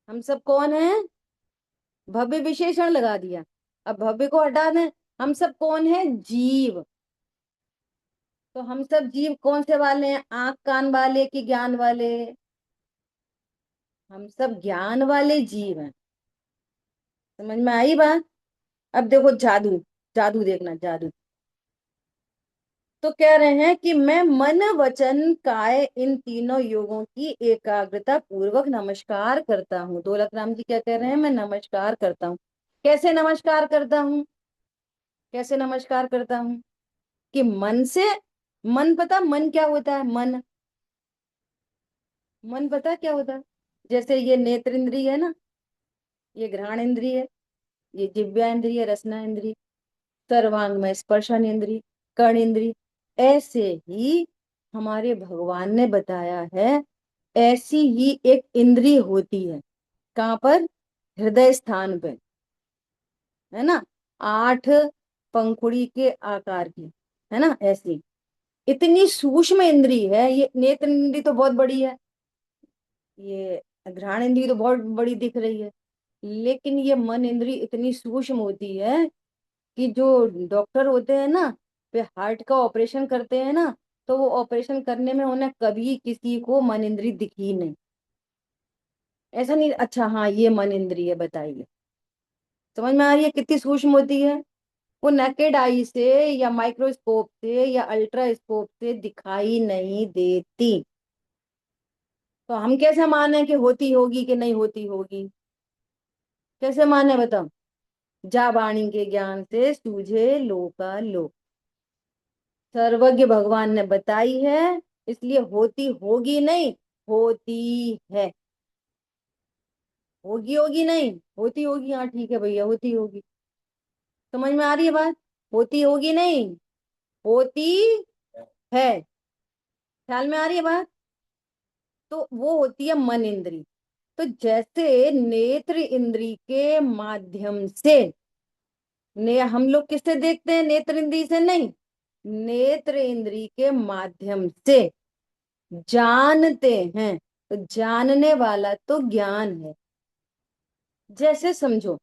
हम सब कौन है? भव्य विशेषण लगा दिया, अब भव्य को हटा दें। हम सब कौन है? जीव। तो हम सब जीव कौन से वाले हैं? आंख कान वाले कि ज्ञान वाले? हम सब ज्ञान वाले जीव हैं। समझ में आई बात? अब देखो जादू, जादू देखना, जादू। तो कह रहे हैं कि मैं मन वचन काय इन तीनों योगों की एकाग्रता पूर्वक नमस्कार करता हूँ। दौलत राम जी क्या कह रहे हैं? मैं नमस्कार करता हूँ। कैसे नमस्कार करता हूँ? कैसे नमस्कार करता हूँ? कि मन से। मन पता मन क्या होता है? मन, मन पता क्या होता है? जैसे ये नेत्र इंद्रिय है ना, ये घ्राण इंद्रिय है, ये जिव्या इंद्रिय, रसना इंद्रिय, सर्वांग में स्पर्शन इंद्रिय, कर्ण इंद्रिय। ऐसे ही हमारे भगवान ने बताया है ऐसी ही एक इंद्रिय होती है। कहाँ पर? हृदय स्थान पे, है ना। 8 पंखुड़ी के आकार की, है ना, ऐसी इतनी सूक्ष्म इंद्री है ये। नेत्र इंद्री तो बहुत बड़ी है, ये घ्राण इंद्री तो बहुत बड़ी दिख रही है, लेकिन ये मन इंद्री इतनी सूक्ष्म होती है कि जो डॉक्टर होते हैं ना, वे हार्ट का ऑपरेशन करते हैं ना, तो वो ऑपरेशन करने में उन्हें कभी किसी को मन इंद्री दिखी नहीं। ऐसा नहीं, अच्छा हाँ ये मन इंद्री है, बताइए। समझ में आ रही है कितनी सूक्ष्म होती है? वो नेकेड आई से या माइक्रोस्कोप से या अल्ट्रास्कोप से दिखाई नहीं देती। तो हम कैसे माने कि होती होगी कि नहीं होती होगी? कैसे माने बताओ? जा वाणी के ज्ञान से सूझे लोका लोक। सर्वज्ञ भगवान ने बताई है, इसलिए होती होगी नहीं, होती है। होगी होगी नहीं, होती होगी। हाँ ठीक है भैया, होती होगी। समझ में आ रही है बात? होती होगी नहीं, होती है। ख्याल में आ रही है बात? तो वो होती है मन इंद्री। तो जैसे नेत्र इंद्री के माध्यम से, ने हम लोग किससे देखते हैं? नेत्र इंद्री से नहीं, नेत्र इंद्री के माध्यम से जानते हैं। तो जानने वाला तो ज्ञान है। जैसे समझो,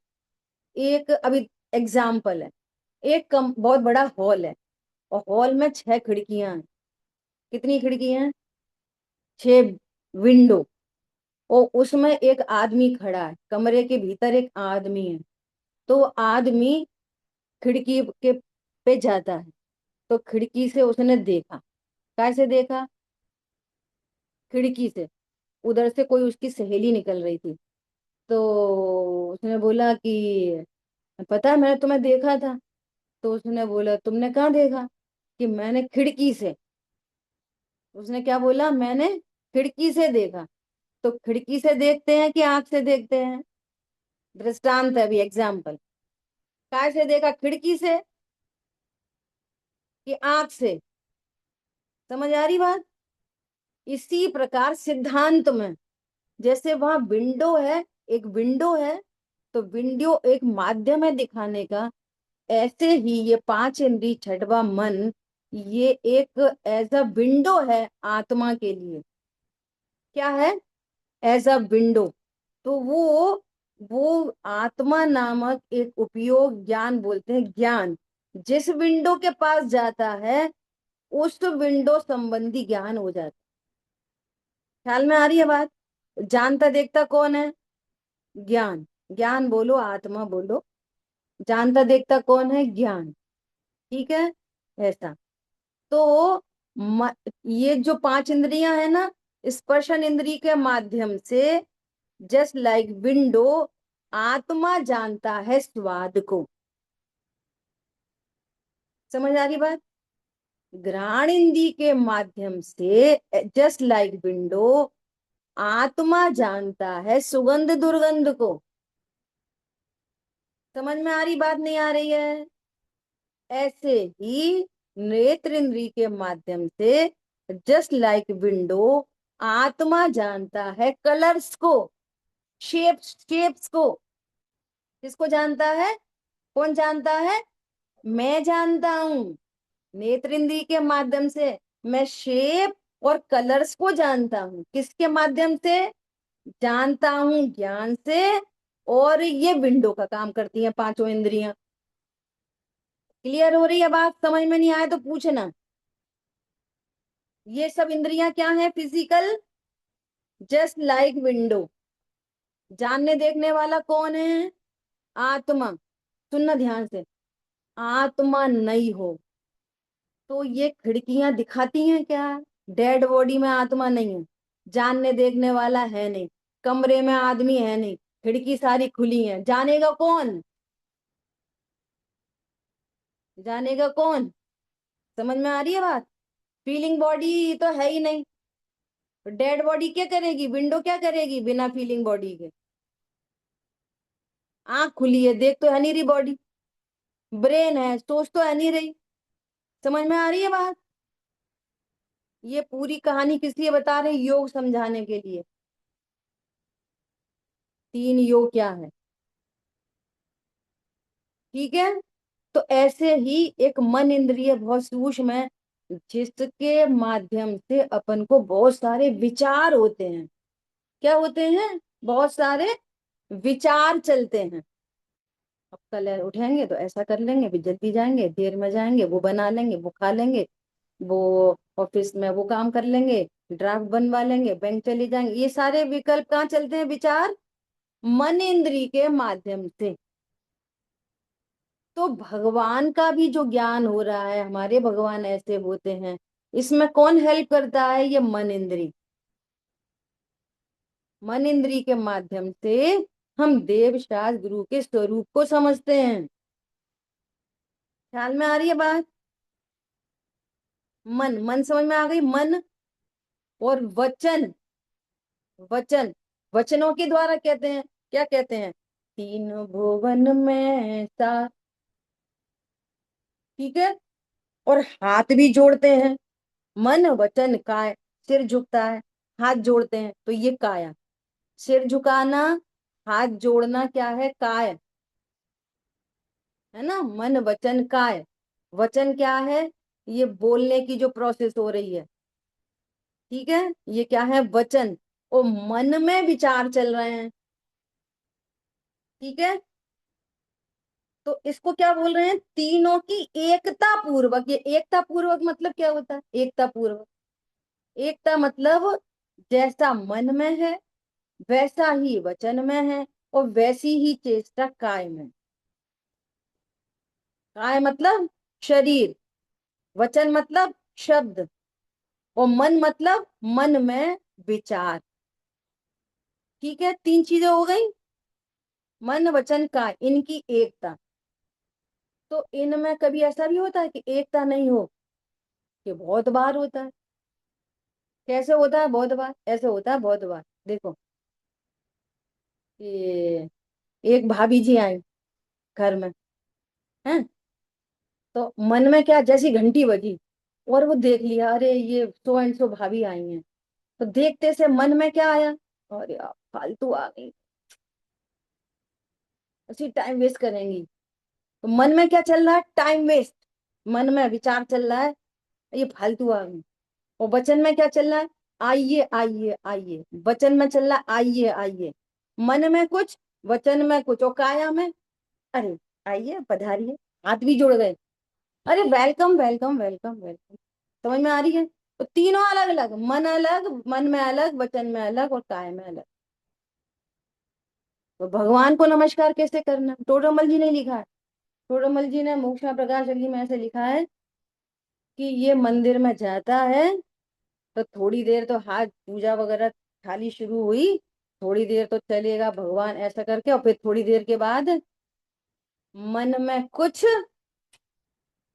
एक अभी एग्जाम्पल है। एक बहुत बड़ा हॉल है, और हॉल में 6 खिड़कियां हैं। कितनी खिड़कियां हैं? 6 विंडो। और उसमें एक आदमी खड़ा है, कमरे के भीतर एक आदमी है। तो आदमी खिड़की के पे जाता है, तो खिड़की से उसने देखा। कैसे देखा? खिड़की से। उधर से कोई उसकी सहेली निकल रही थी, तो उसने बोला कि पता है मैंने तुम्हें देखा था। तो उसने बोला तुमने कहाँ देखा? कि मैंने खिड़की से। उसने क्या बोला? मैंने खिड़की से देखा। तो खिड़की से देखते हैं कि आंख से देखते हैं? दृष्टांत है अभी, एग्जाम्पल। काय से देखा? खिड़की से कि आंख से? समझ आ रही बात? इसी प्रकार सिद्धांत में, जैसे वहां विंडो है, एक विंडो है, तो विंडो एक माध्यम है दिखाने का। ऐसे ही ये 5 इंद्री छठवा मन, ये एक एज अ विंडो है आत्मा के लिए। क्या है? As a window. तो वो आत्मा नामक एक उपयोग ज्ञान बोलते हैं। ज्ञान जिस विंडो के पास जाता है, उस विंडो संबंधी ज्ञान हो जाता है। ख्याल में आ रही है बात? जानता देखता कौन है? ज्ञान। ज्ञान बोलो, आत्मा बोलो। जानता देखता कौन है? ज्ञान। ठीक है, ऐसा। तो ये जो 5 इंद्रियां है ना, स्पर्शन इंद्री के माध्यम से, जस्ट लाइक विंडो, आत्मा जानता है स्वाद को। समझ आ रही बात? घ्राण इंद्री के माध्यम से, जस्ट लाइक विंडो, आत्मा जानता है सुगंध दुर्गंध को। समझ में आ रही बात? नहीं आ रही है? ऐसे ही नेत्र इंद्री के माध्यम से, जस्ट लाइक विंडो, आत्मा जानता है कलर्स को, शेप्स को। किसको जानता है? कौन जानता है? मैं जानता हूं। नेत्र इंद्री के माध्यम से मैं शेप और कलर्स को जानता हूं। किसके माध्यम से? जानता हूं ज्ञान से। और ये विंडो का काम करती हैं 5 इंद्रियां। क्लियर हो रही है बात? समझ में नहीं आए तो पूछना। ये सब इंद्रियां क्या है? Physical, just like window. जानने देखने वाला कौन है? आत्मा। सुनना ध्यान से। आत्मा नहीं हो तो ये खिड़कियां दिखाती हैं क्या? डेड बॉडी में आत्मा नहीं है, जानने देखने वाला है नहीं, कमरे में आदमी है नहीं, खिड़की सारी खुली है, जानेगा कौन? जानेगा कौन? समझ में आ रही है बात? फीलिंग बॉडी तो है ही नहीं, डेड बॉडी क्या करेगी? विंडो क्या करेगी बिना फीलिंग बॉडी के? आंख खुली है, देख तो है नहीं रही बॉडी। ब्रेन है, सोच तो है नहीं रही। समझ में आ रही है बात? ये पूरी कहानी किस लिए बता रहे हैं? योग समझाने के लिए। 3 योग क्या है? ठीक है। तो ऐसे ही एक मन इंद्रिय बहुत सूक्ष्म है, जिसके माध्यम से अपन को बहुत सारे विचार होते हैं। क्या होते हैं? बहुत सारे विचार चलते हैं। अब कल उठेंगे तो ऐसा कर लेंगे, फिर जल्दी जाएंगे, देर में जाएंगे, वो बना लेंगे, वो खा लेंगे, वो ऑफिस में वो काम कर लेंगे, ड्राफ्ट बनवा लेंगे, बैंक चले जाएंगे। ये सारे विकल्प कहाँ चलते हैं? विचार मन इंद्री के माध्यम से। तो भगवान का भी जो ज्ञान हो रहा है, हमारे भगवान ऐसे होते हैं, इसमें कौन हेल्प करता है? ये मन इंद्री। मन इंद्री के माध्यम से हम देव शास्त्र गुरु के स्वरूप को समझते हैं। ख्याल में आ रही है बात? मन, मन समझ में आ गई? मन और वचन, वचन, वचनों के द्वारा कहते हैं, क्या कहते हैं? तीन भुवन में सा। ठीक है। और हाथ भी जोड़ते हैं, मन वचन काय। सिर झुकता है, हाथ जोड़ते हैं, तो ये काया। सिर झुकाना, हाथ जोड़ना क्या है? काय, है ना? मन वचन काय। वचन क्या है? ये बोलने की जो प्रोसेस हो रही है। ठीक है, ये क्या है? वचन। और मन में विचार चल रहे हैं। ठीक है। तो इसको क्या बोल रहे हैं? तीनों की एकता पूर्वक। ये एकता पूर्वक मतलब क्या होता है? एकता पूर्वक, एकता मतलब जैसा मन में है वैसा ही वचन में है, और वैसी ही चेष्टा काय में। काय मतलब शरीर, वचन मतलब शब्द, और मन मतलब मन में विचार। ठीक है, 3 चीजें हो गई। मन वचन काय, इनकी एकता। तो इनमें कभी ऐसा भी होता है कि एकता नहीं हो? कि बहुत बार होता है। कैसे होता है बहुत बार? ऐसे होता है बहुत बार। देखो, ये एक भाभी जी आई घर में, हैं? तो मन में क्या, जैसी घंटी बजी और वो देख लिया, अरे ये सो एंड सो भाभी आई हैं, तो देखते से मन में क्या आया? अरे यार, फालतू आ गई, ऐसी टाइम वेस्ट करेंगी। तो मन में क्या चल रहा है? Time waste. मन में विचार चल रहा है, ये फालतू आ गई। और वचन में क्या चल रहा है? आइए आइए आइए। वचन में चल रहा है आइए आइए। मन में कुछ, वचन में कुछ, और काया में अरे आइए, पधारिए, हाथ भी जुड़ गए, अरे वेलकम वेलकम वेलकम वेलकम। समझ में आ रही है? तो तीनों अलग अलग, मन अलग, मन में अलग, वचन में अलग, और काय में अलग। तो भगवान को नमस्कार कैसे करना? टोडरमल जी ने लिखा है। टोडरमल जी ने मोक्ष प्रकाश जी में ऐसे लिखा है कि ये मंदिर में जाता है तो थोड़ी देर तो हाथ पूजा वगैरह थाली शुरू हुई, थोड़ी देर तो चलेगा भगवान ऐसा करके, और फिर थोड़ी देर के बाद मन में कुछ,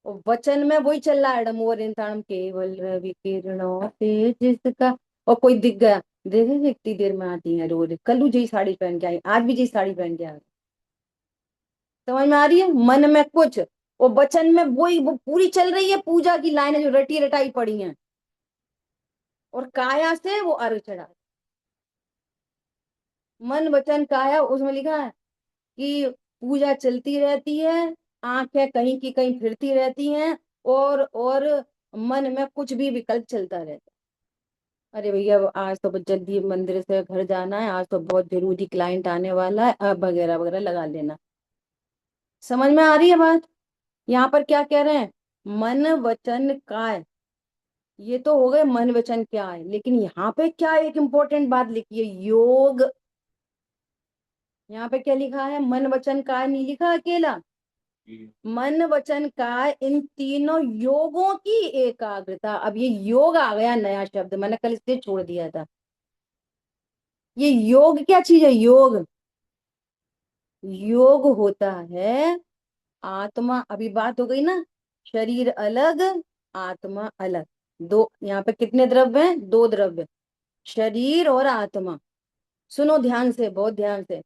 और वचन में वही चल रहा है, डमोर इंसानम केवल रवि किरणों से जिसका। और कोई दिख गया, देखे इतनी देर में आती है रोज, कल जी साड़ी पहन के आई, आज भी जी साड़ी पहन के आ गई। समझ में आ रही है? मन में कुछ, और वचन में वही, वो पूरी चल रही है पूजा की लाइनें जो रटी रटाई पड़ी हैं, और काया से वो अर्घ चढ़ा। मन वचन काया, उसमें लिखा है कि पूजा चलती रहती है, आंखें कहीं की कहीं फिरती रहती हैं, और मन में कुछ भी विकल्प चलता रहता है। अरे भैया, आज तो बहुत जल्दी मंदिर से घर जाना है, आज तो बहुत जरूरी क्लाइंट आने वाला है, अब वगैरह वगैरह लगा लेना। समझ में आ रही है बात? यहाँ पर क्या कह रहे हैं? मन वचन काय। ये तो हो गए मन वचन क्या है, लेकिन यहाँ पे क्या एक इंपॉर्टेंट बात लिखी है? योग। यहाँ पे क्या लिखा है? मन वचन काय नहीं लिखा अकेला, मन वचन काय, इन तीनों योगों की एकाग्रता। अब ये योग आ गया नया शब्द, मैंने कल इसलिए छोड़ दिया था। ये योग क्या चीज है? योग, योग होता है आत्मा। अभी बात हो गई ना, शरीर अलग, आत्मा अलग। दो, यहाँ पे कितने द्रव्य हैं? 2 द्रव्य, शरीर और आत्मा। सुनो ध्यान से, बहुत ध्यान से।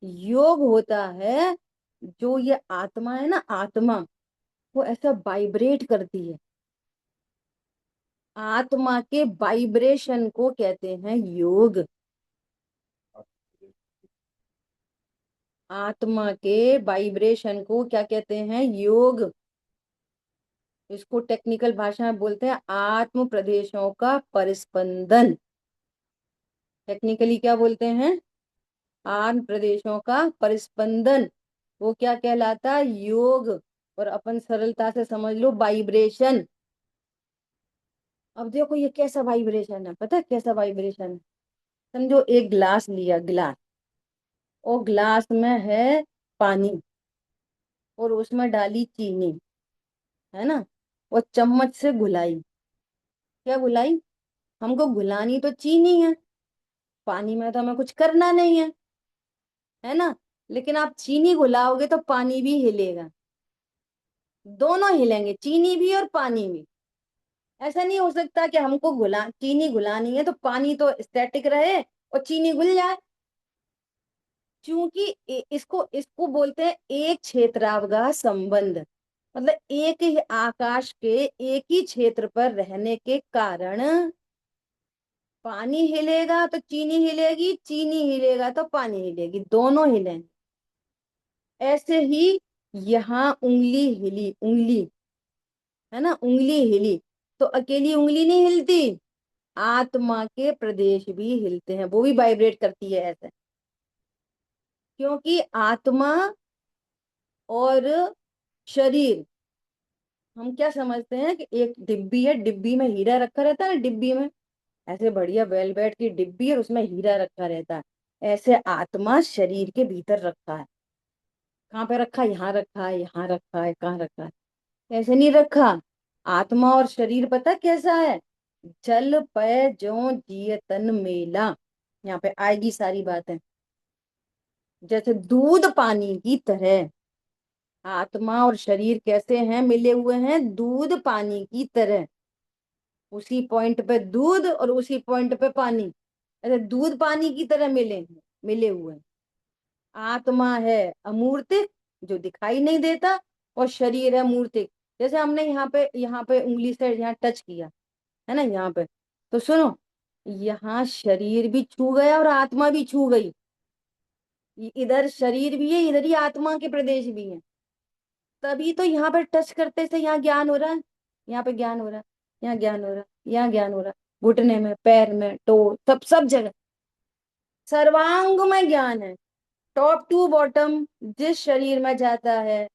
योग होता है जो ये आत्मा है ना, आत्मा, वो ऐसा वाइब्रेट करती है। आत्मा के वाइब्रेशन को कहते हैं योग। आत्मा के वाइब्रेशन को क्या कहते हैं? योग। इसको टेक्निकल भाषा में बोलते हैं आत्म प्रदेशों का परिस्पंदन। टेक्निकली क्या बोलते हैं? आत्म प्रदेशों का परिस्पंदन। वो क्या कहलाता है? योग। और अपन सरलता से समझ लो वाइब्रेशन। अब देखो ये कैसा वाइब्रेशन है, पता है कैसा वाइब्रेशन है? समझो एक ग्लास लिया, ग्लास, और ग्लास में है पानी, और उसमें डाली चीनी, है ना, और चम्मच से घुलाई। क्या घुलाई? हमको घुलानी तो चीनी है, पानी में तो हमें कुछ करना नहीं है ना। लेकिन आप चीनी घुलाओगे तो पानी भी हिलेगा, दोनों हिलेंगे, चीनी भी और पानी भी। ऐसा नहीं हो सकता कि हमको चीनी घुलानी है तो पानी तो स्टैटिक रहे और चीनी घुल जाए। क्योंकि इसको इसको बोलते हैं एक क्षेत्रावगाह संबंध। मतलब एक ही आकाश के एक ही क्षेत्र पर रहने के कारण पानी हिलेगा तो चीनी हिलेगी, चीनी हिलेगा तो पानी हिलेगी, दोनों हिलेंगे। ऐसे ही यहाँ उंगली हिली, उंगली, है ना, उंगली हिली तो अकेली उंगली नहीं हिलती, आत्मा के प्रदेश भी हिलते हैं, वो भी वाइब्रेट करती है ऐसे। क्योंकि आत्मा और शरीर, हम क्या समझते हैं कि एक डिब्बी है, डिब्बी में हीरा रखा रहता है, डिब्बी में ऐसे बढ़िया वेलवेट की डिब्बी और उसमें हीरा रखा रहता है। ऐसे आत्मा शरीर के भीतर रखा है। कहाँ पे रखा है? यहाँ रखा है, यहाँ रखा है, कहाँ रखा है? ऐसे नहीं रखा। आत्मा और शरीर पता कैसा है? जल पय ज्यों जिय तन मेला। यहाँ पे आएगी सारी बातें। जैसे दूध पानी की तरह आत्मा और शरीर कैसे हैं? मिले हुए हैं दूध पानी की तरह। उसी पॉइंट पे दूध और उसी पॉइंट पे पानी, ऐसे दूध पानी की तरह मिले हुए हैं। आत्मा है अमूर्तिक, जो दिखाई नहीं देता, और शरीर है मूर्तिक। जैसे हमने यहाँ पे उंगली से यहाँ टच किया, है ना, यहाँ पे, तो सुनो, यहाँ शरीर भी छू गया और आत्मा भी छू गई। इधर शरीर भी है, इधर ही आत्मा के प्रदेश भी है। तभी तो यहाँ पर टच करते से यहाँ ज्ञान हो रहा है, यहाँ पे ज्ञान हो रहा है, यहाँ ज्ञान हो रहा है, यहाँ ज्ञान हो रहा है, घुटने में, पैर में, टो, सब सब जगह सर्वांग में ज्ञान है। टॉप टू बॉटम जिस शरीर में जाता है,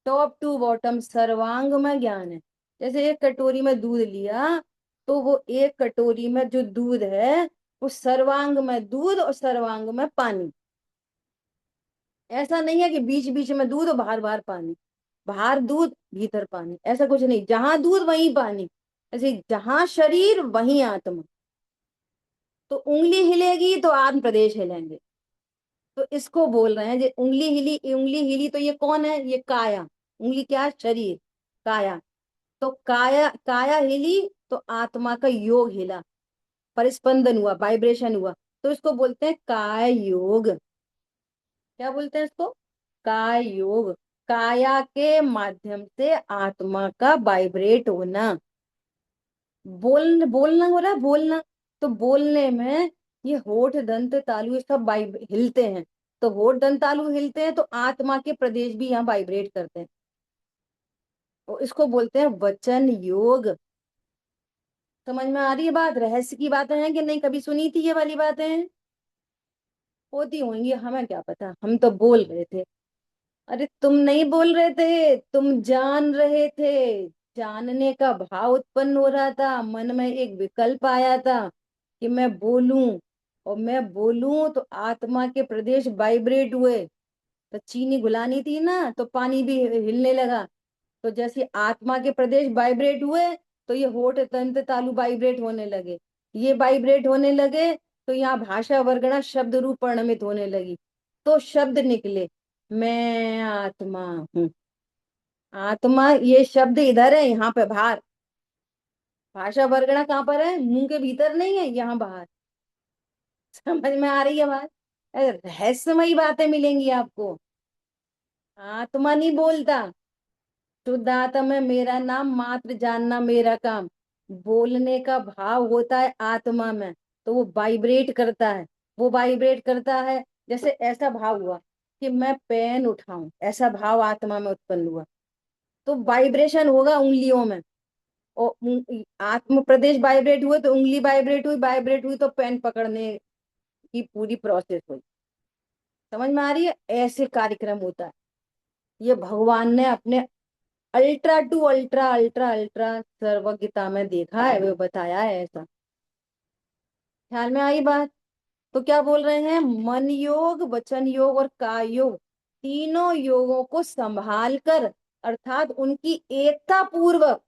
टॉप टू बॉटम सर्वांग में ज्ञान है। जैसे एक कटोरी में दूध लिया, तो वो एक कटोरी में जो दूध है वो सर्वांग में दूध और सर्वांग में पानी। ऐसा नहीं है कि बीच बीच में दूध और बाहर बाहर पानी, बाहर दूध भीतर पानी, ऐसा कुछ नहीं। जहां दूध वहीं पानी, ऐसे जहां शरीर वहीं आत्मा। तो उंगली हिलेगी तो आत्म प्रदेश हिलेंगे। तो इसको बोल रहे हैं जो उंगली हिली, उंगली हिली तो ये कौन है? ये काया। उंगली क्या है? शरीर, काया। तो काया, काया हिली तो आत्मा का योग हिला, परिस्पंदन हुआ, वाइब्रेशन हुआ, तो इसको बोलते हैं काय योग। क्या बोलते हैं इसको? काय योग। काया के माध्यम से आत्मा का वाइब्रेट होना। बोलना हो रहा है, बोलना। तो बोलने में ये होठ दंत तालु ये सब वाइब हिलते हैं। तो होठ दंत तालु हिलते हैं तो आत्मा के प्रदेश भी यहाँ वाइब्रेट करते हैं। और इसको बोलते हैं वचन योग। समझ में आ रही है बात? रहस्य की बातें हैं कि नहीं? कभी सुनी थी ये वाली बातें? होती होंगी, हमें क्या पता, हम तो बोल रहे थे। अरे तुम नहीं बोल रहे थे, तुम जान रहे थे। जानने का भाव उत्पन्न हो रहा था, मन में एक विकल्प आया था कि मैं बोलूं, और मैं बोलूं तो आत्मा के प्रदेश वाइब्रेट हुए। तो चीनी घुलानी थी ना, तो पानी भी हिलने लगा। तो जैसे आत्मा के प्रदेश वाइब्रेट हुए, तो ये होठ तंत तालु वाइब्रेट होने लगे। ये वाइब्रेट होने लगे तो यहाँ भाषा वर्गणा शब्द रूप परिणमित होने लगी। तो शब्द निकले, मैं आत्मा हूँ। आत्मा ये शब्द इधर है, यहाँ पे बाहर। भाषा वर्गणा कहाँ पर है? मुंह के भीतर नहीं है, यहाँ बाहर। समझ में आ रही है बात? अरे रहस्यमयी बातें मिलेंगी आपको। आत्मा नहीं बोलता, शुद्ध आत्मा है, मेरा नाम मात्र जानना मेरा काम। बोलने का भाव होता है आत्मा में, तो वो वाइब्रेट करता है। वो वाइब्रेट करता है, जैसे ऐसा भाव हुआ कि मैं पेन उठाऊं, ऐसा भाव आत्मा में उत्पन्न हुआ, तो वाइब्रेशन होगा उंगलियों में। और आत्म प्रदेश वाइब्रेट हुए तो उंगली वाइब्रेट हुई तो पेन पकड़ने की पूरी प्रोसेस हुई। समझ में आ रही है? ऐसे कार्यक्रम होता है। ये भगवान ने अपने ultra to ultra ultra ultra सर्वज्ञता में देखा है, वो बताया है ऐसा। ख्याल में आई बात? तो क्या बोल रहे हैं, मन योग, वचन योग और काय योग, तीनों योगों को संभाल कर, अर्थात उनकी एकता पूर्वक।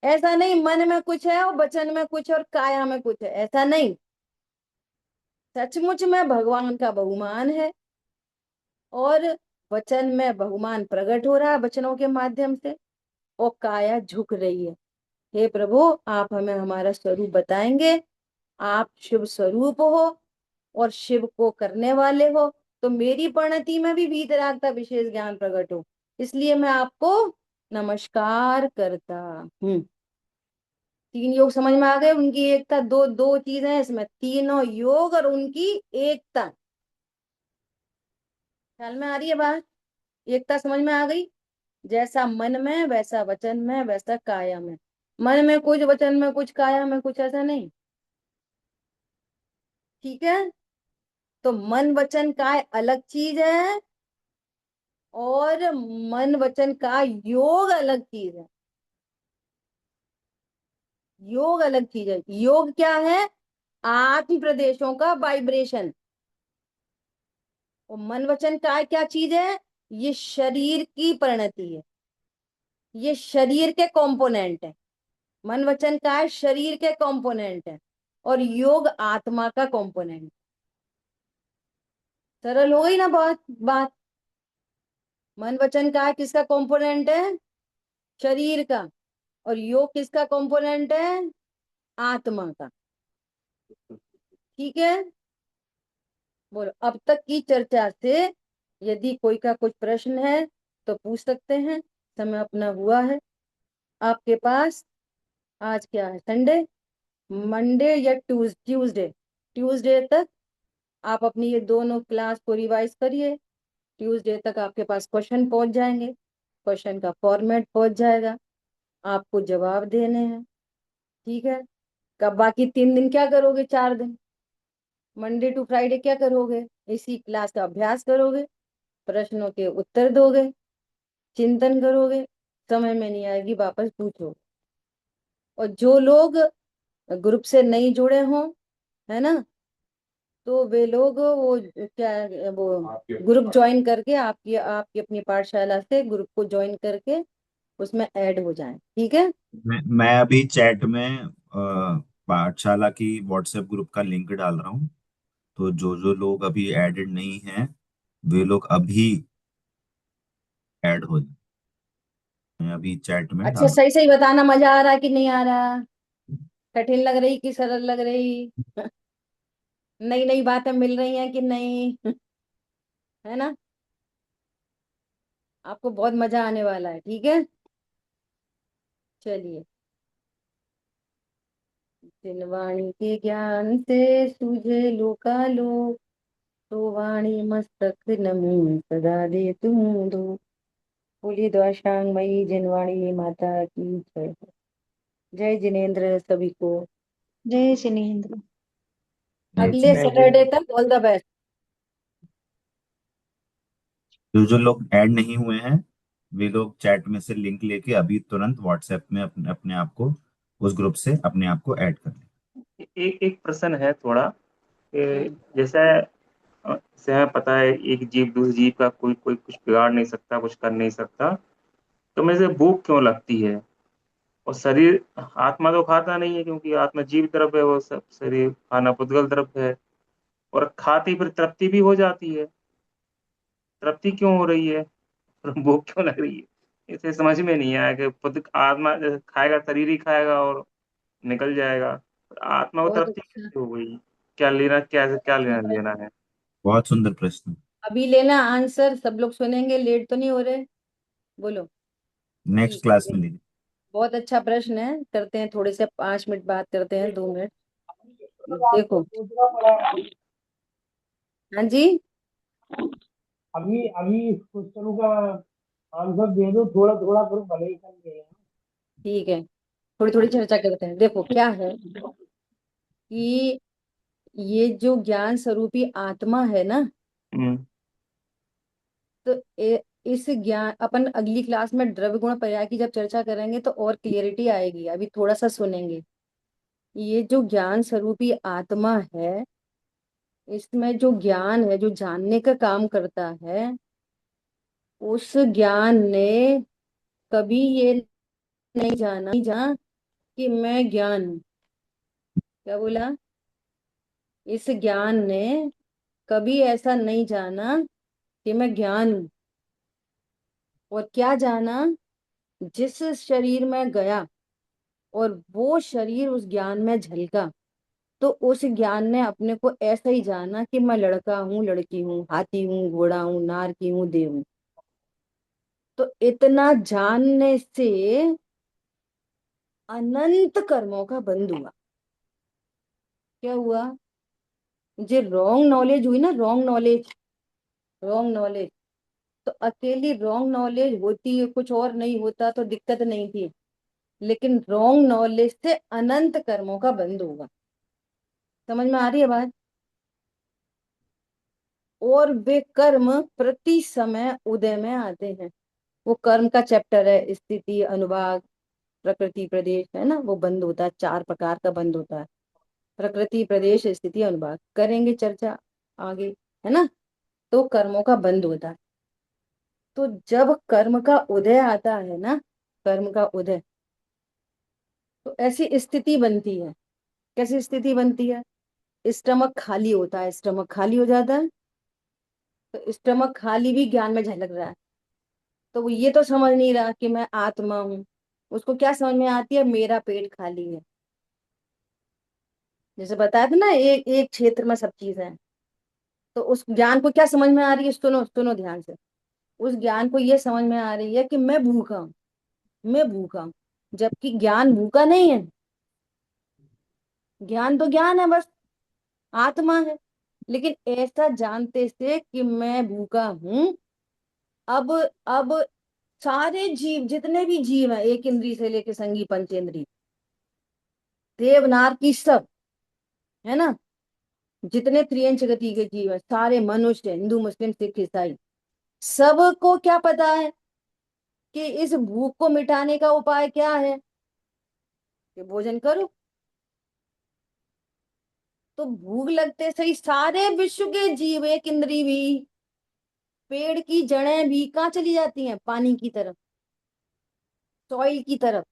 ऐसा नहीं मन में कुछ है और वचन में कुछ और काया में कुछ है, ऐसा नहीं। सचमुच में भगवान का बहुमान है और वचन में बहुमान प्रकट हो रहा है वचनों के माध्यम से, और काया झुक रही है। हे प्रभु, आप हमें हमारा स्वरूप बताएंगे। आप शिव स्वरूप हो और शिव को करने वाले हो, तो मेरी परिणति में भी वीतरागता विशेष ज्ञान प्रकट हो, इसलिए मैं आपको नमस्कार करता हूँ। तीन योग समझ में आ गए, उनकी एकता। दो दो चीजें हैं इसमें, तीनों योग और उनकी एकता। ख्याल में आ रही है बात? एकता समझ में आ गई? जैसा मन में वैसा वचन में वैसा काया में। मन में कुछ, वचन में कुछ, काया में कुछ, ऐसा नहीं। ठीक है? तो मन वचन काय अलग चीज है और मन वचन का योग अलग चीज है। योग अलग चीज है। योग क्या है? आत्म प्रदेशों का वाइब्रेशन। और मन वचन काय क्या चीज है? ये शरीर की परिणति है, ये शरीर के कंपोनेंट है। मन वचन काय शरीर के कंपोनेंट है और योग आत्मा का कंपोनेंट। सरल हो गई ना बात? बात मन वचन काय किसका कंपोनेंट है? शरीर का। और योग किसका कंपोनेंट है? आत्मा का। ठीक है? बोलो, अब तक की चर्चा से यदि कोई का कुछ प्रश्न है तो पूछ सकते हैं, समय अपना हुआ है आपके पास। आज क्या है, संडे? मंडे या ट्यूसडे, ट्यूसडे तक आप अपनी ये दोनों क्लास को रिवाइज करिए। ट्यूसडे तक आपके पास क्वेश्चन पहुंच जाएंगे, क्वेश्चन का फॉर्मेट पहुंच जाएगा, आपको जवाब देने हैं। ठीक है? कब बाकी 3 दिन क्या करोगे? 4 दिन, मंडे टू फ्राइडे क्या करोगे? इसी क्लास का अभ्यास करोगे, प्रश्नों के उत्तर दोगे, चिंतन करोगे, समय में नहीं आएगी वापस पूछो। और जो लोग ग्रुप से नहीं जुड़े हों, है ना, तो वे लोग वो क्या है, वो ग्रुप ज्वाइन करके आपकी आपकी अपनी पाठशाला से ग्रुप को ज्वाइन करके उसमें ऐड हो जाएं। ठीक है? मैं अभी चैट में पाठशाला की व्हाट्सएप ग्रुप का लिंक डाल रहा हूँ। तो जो जो लोग अभी एडेड नहीं हैं वे लोग अभी ऐड हो जाए। मैं अभी चैट में अच्छा, डाल सही सही बताना, मजा आ रहा है कि नहीं आ रहा? कठिन लग रही कि सरल लग रही? नई नई बातें मिल रही हैं कि नहीं? है ना? आपको बहुत मजा आने वाला है। ठीक है? चलिए। जिन वाणी के ज्ञान से सूझे लोकालो, तो वाणी मस्तक नमी सदा दे तुम दो। बोलिए द्वाशांग मई जिनवाणी माता की जय। जय जिनेन्द्र सभी को। जय जिनेन्द्र। अगले रहा सैटरडे हूँ। तक ऑल द बेस्ट। जो जो लोग ऐड नहीं हुए हैं वे लोग चैट में से लिंक लेके अभी तुरंत व्हाट्सएप में अपने अपने आप को उस ग्रुप से अपने आप को ऐड कर लें। एक एक प्रश्न है थोड़ा कि हम्म। जैसे जैसे हमें पता है एक जीव दूसरे जीव का कोई कोई कुछ बिगाड़ नहीं सकता, कुछ कर नहीं सकता, तो मुझे भूख क्यों लगती है? और शरीर, आत्मा तो खाता नहीं है क्योंकि आत्मा जीव तरफ है, वो सब शरीर खाना पुद्गल तरफ है, और खाती फिर तृप्ति भी हो जाती है। तृप्ति क्यों हो रही है और भूख क्यों लग रही है? इसे समझ में नहीं आया कि आत्मा जैसे खाएगा, शरीर ही खाएगा और निकल जाएगा, आत्मा को बहुत तृप्ति अच्छा। कैसे हो गई? क्या लेना, क्या लेना देना है? बहुत सुंदर प्रश्न। अभी लेना आंसर, सब लोग सुनेंगे, लेट तो नहीं हो रहे? बोलो। नेक्स्ट ठीक क्लास है। में लेंगे। बहुत अच्छा प्रश्न है, करते हैं थोड़े से 5 मिनट बात करते हैं, 2 मिनट। देखो, हाँ जी, अभी अभी इस क्वेश्चन का आंसर दे दो, थोड़ा थोड़ा फिर भले ही कर ले। ठीक है, थोड़ी थोड़ी चर्चा करते हैं। देखो क्या है कि ये जो ज्ञान स्वरूपी आत्मा है ना, हम्म। तो इस ज्ञान, अपन अगली क्लास में द्रव्य गुण पर्याय की जब चर्चा करेंगे तो और क्लियरिटी आएगी, अभी थोड़ा सा सुनेंगे। ये जो ज्ञान स्वरूपी आत्मा है, इसमें जो ज्ञान है जो जानने का काम करता है, उस ज्ञान ने कभी ये नहीं जाना कि मैं ज्ञान हूं। क्या बोला? इस ज्ञान ने कभी ऐसा नहीं जाना कि मैं ज्ञान हूं। और क्या जाना? जिस शरीर में गया और वो शरीर उस ज्ञान में झलका, तो उस ज्ञान ने अपने को ऐसा ही जाना कि मैं लड़का हूँ, लड़की हूँ, हाथी हूँ, घोड़ा हूँ, नार की हूँ, देव हूँ। तो इतना जानने से अनंत कर्मों का बंध हुआ। क्या हुआ? जो रॉन्ग नॉलेज हुई ना, रॉन्ग नॉलेज, रॉन्ग नॉलेज, तो अकेली रॉन्ग नॉलेज होती है, कुछ और नहीं होता तो दिक्कत नहीं थी। लेकिन रॉन्ग नॉलेज से अनंत कर्मों का बंध होगा। समझ में आ रही है बात? और वे कर्म प्रति समय उदय में आते हैं। वो कर्म का चैप्टर है, स्थिति, अनुभाग, प्रकृति, प्रदेश, है ना, वो बंद होता है, 4 प्रकार का बंद होता है। प्रकृति, प्रदेश, स्थिति, अनुभाग, करेंगे चर्चा आगे, है ना। तो कर्मों का बंद होता है। तो जब कर्म का उदय आता है ना, कर्म का उदय, तो ऐसी स्थिति बनती है। कैसी स्थिति बनती है? स्टमक खाली होता है, स्टमक खाली हो जाता है। तो स्टमक खाली भी ज्ञान में झलक रहा है। तो वो ये तो समझ नहीं रहा कि मैं आत्मा हूँ। उसको क्या समझ में आती है? मेरा पेट खाली है। जैसे बताया था ना, एक एक क्षेत्र में सब चीजें हैं। तो उस ज्ञान को क्या समझ में आ रही है? सुनो सुनो ध्यान से। उस ज्ञान को ये समझ में आ रही है कि मैं भूखा हूँ, मैं भूखा हूँ। जबकि ज्ञान भूखा नहीं है। ज्ञान तो ज्ञान है, बस आत्मा है। लेकिन ऐसा जानते से कि मैं भूखा हूं, अब सारे जीव, जितने भी जीव हैं, एक इंद्री से लेके संगी पंचेंद्री, देवनार की सब, है ना, जितने त्रियंच गति के जीव हैं, सारे मनुष्य, हिंदू, मुस्लिम, सिख, ईसाई, सबको क्या पता है कि इस भूख को मिटाने का उपाय क्या है? कि भोजन करो। तो भूख लगते सही सारे विश्व के जीव, एक इंद्री भी, पेड़ की जड़ें भी कहाँ चली जाती हैं? पानी की तरफ, सॉइल की तरफ।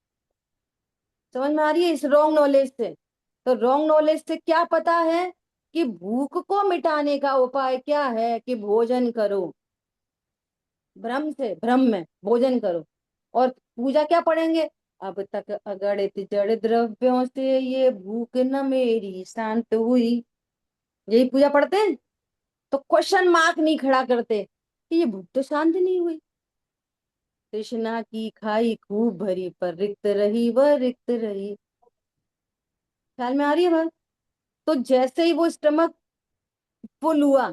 समझ में आ रही है इस रॉन्ग नॉलेज से? तो रॉन्ग नॉलेज से क्या पता है कि भूख को मिटाने का उपाय क्या है? कि भोजन करो। भ्रम से, भ्रम में भोजन करो। और पूजा क्या पढ़ेंगे? अब तक अगणित जड़ द्रव्यों से ये भूख न मेरी शांत हुई। यही पूजा पढ़ते हैं। तो क्वेश्चन मार्क नहीं खड़ा करते कि ये भूख तो शांत नहीं हुई। तृष्णा की खाई खूब भरी, पर रिक्त रही वह रिक्त रही। ख्याल में आ रही है बात? तो जैसे ही वो स्टमक फुल हुआ,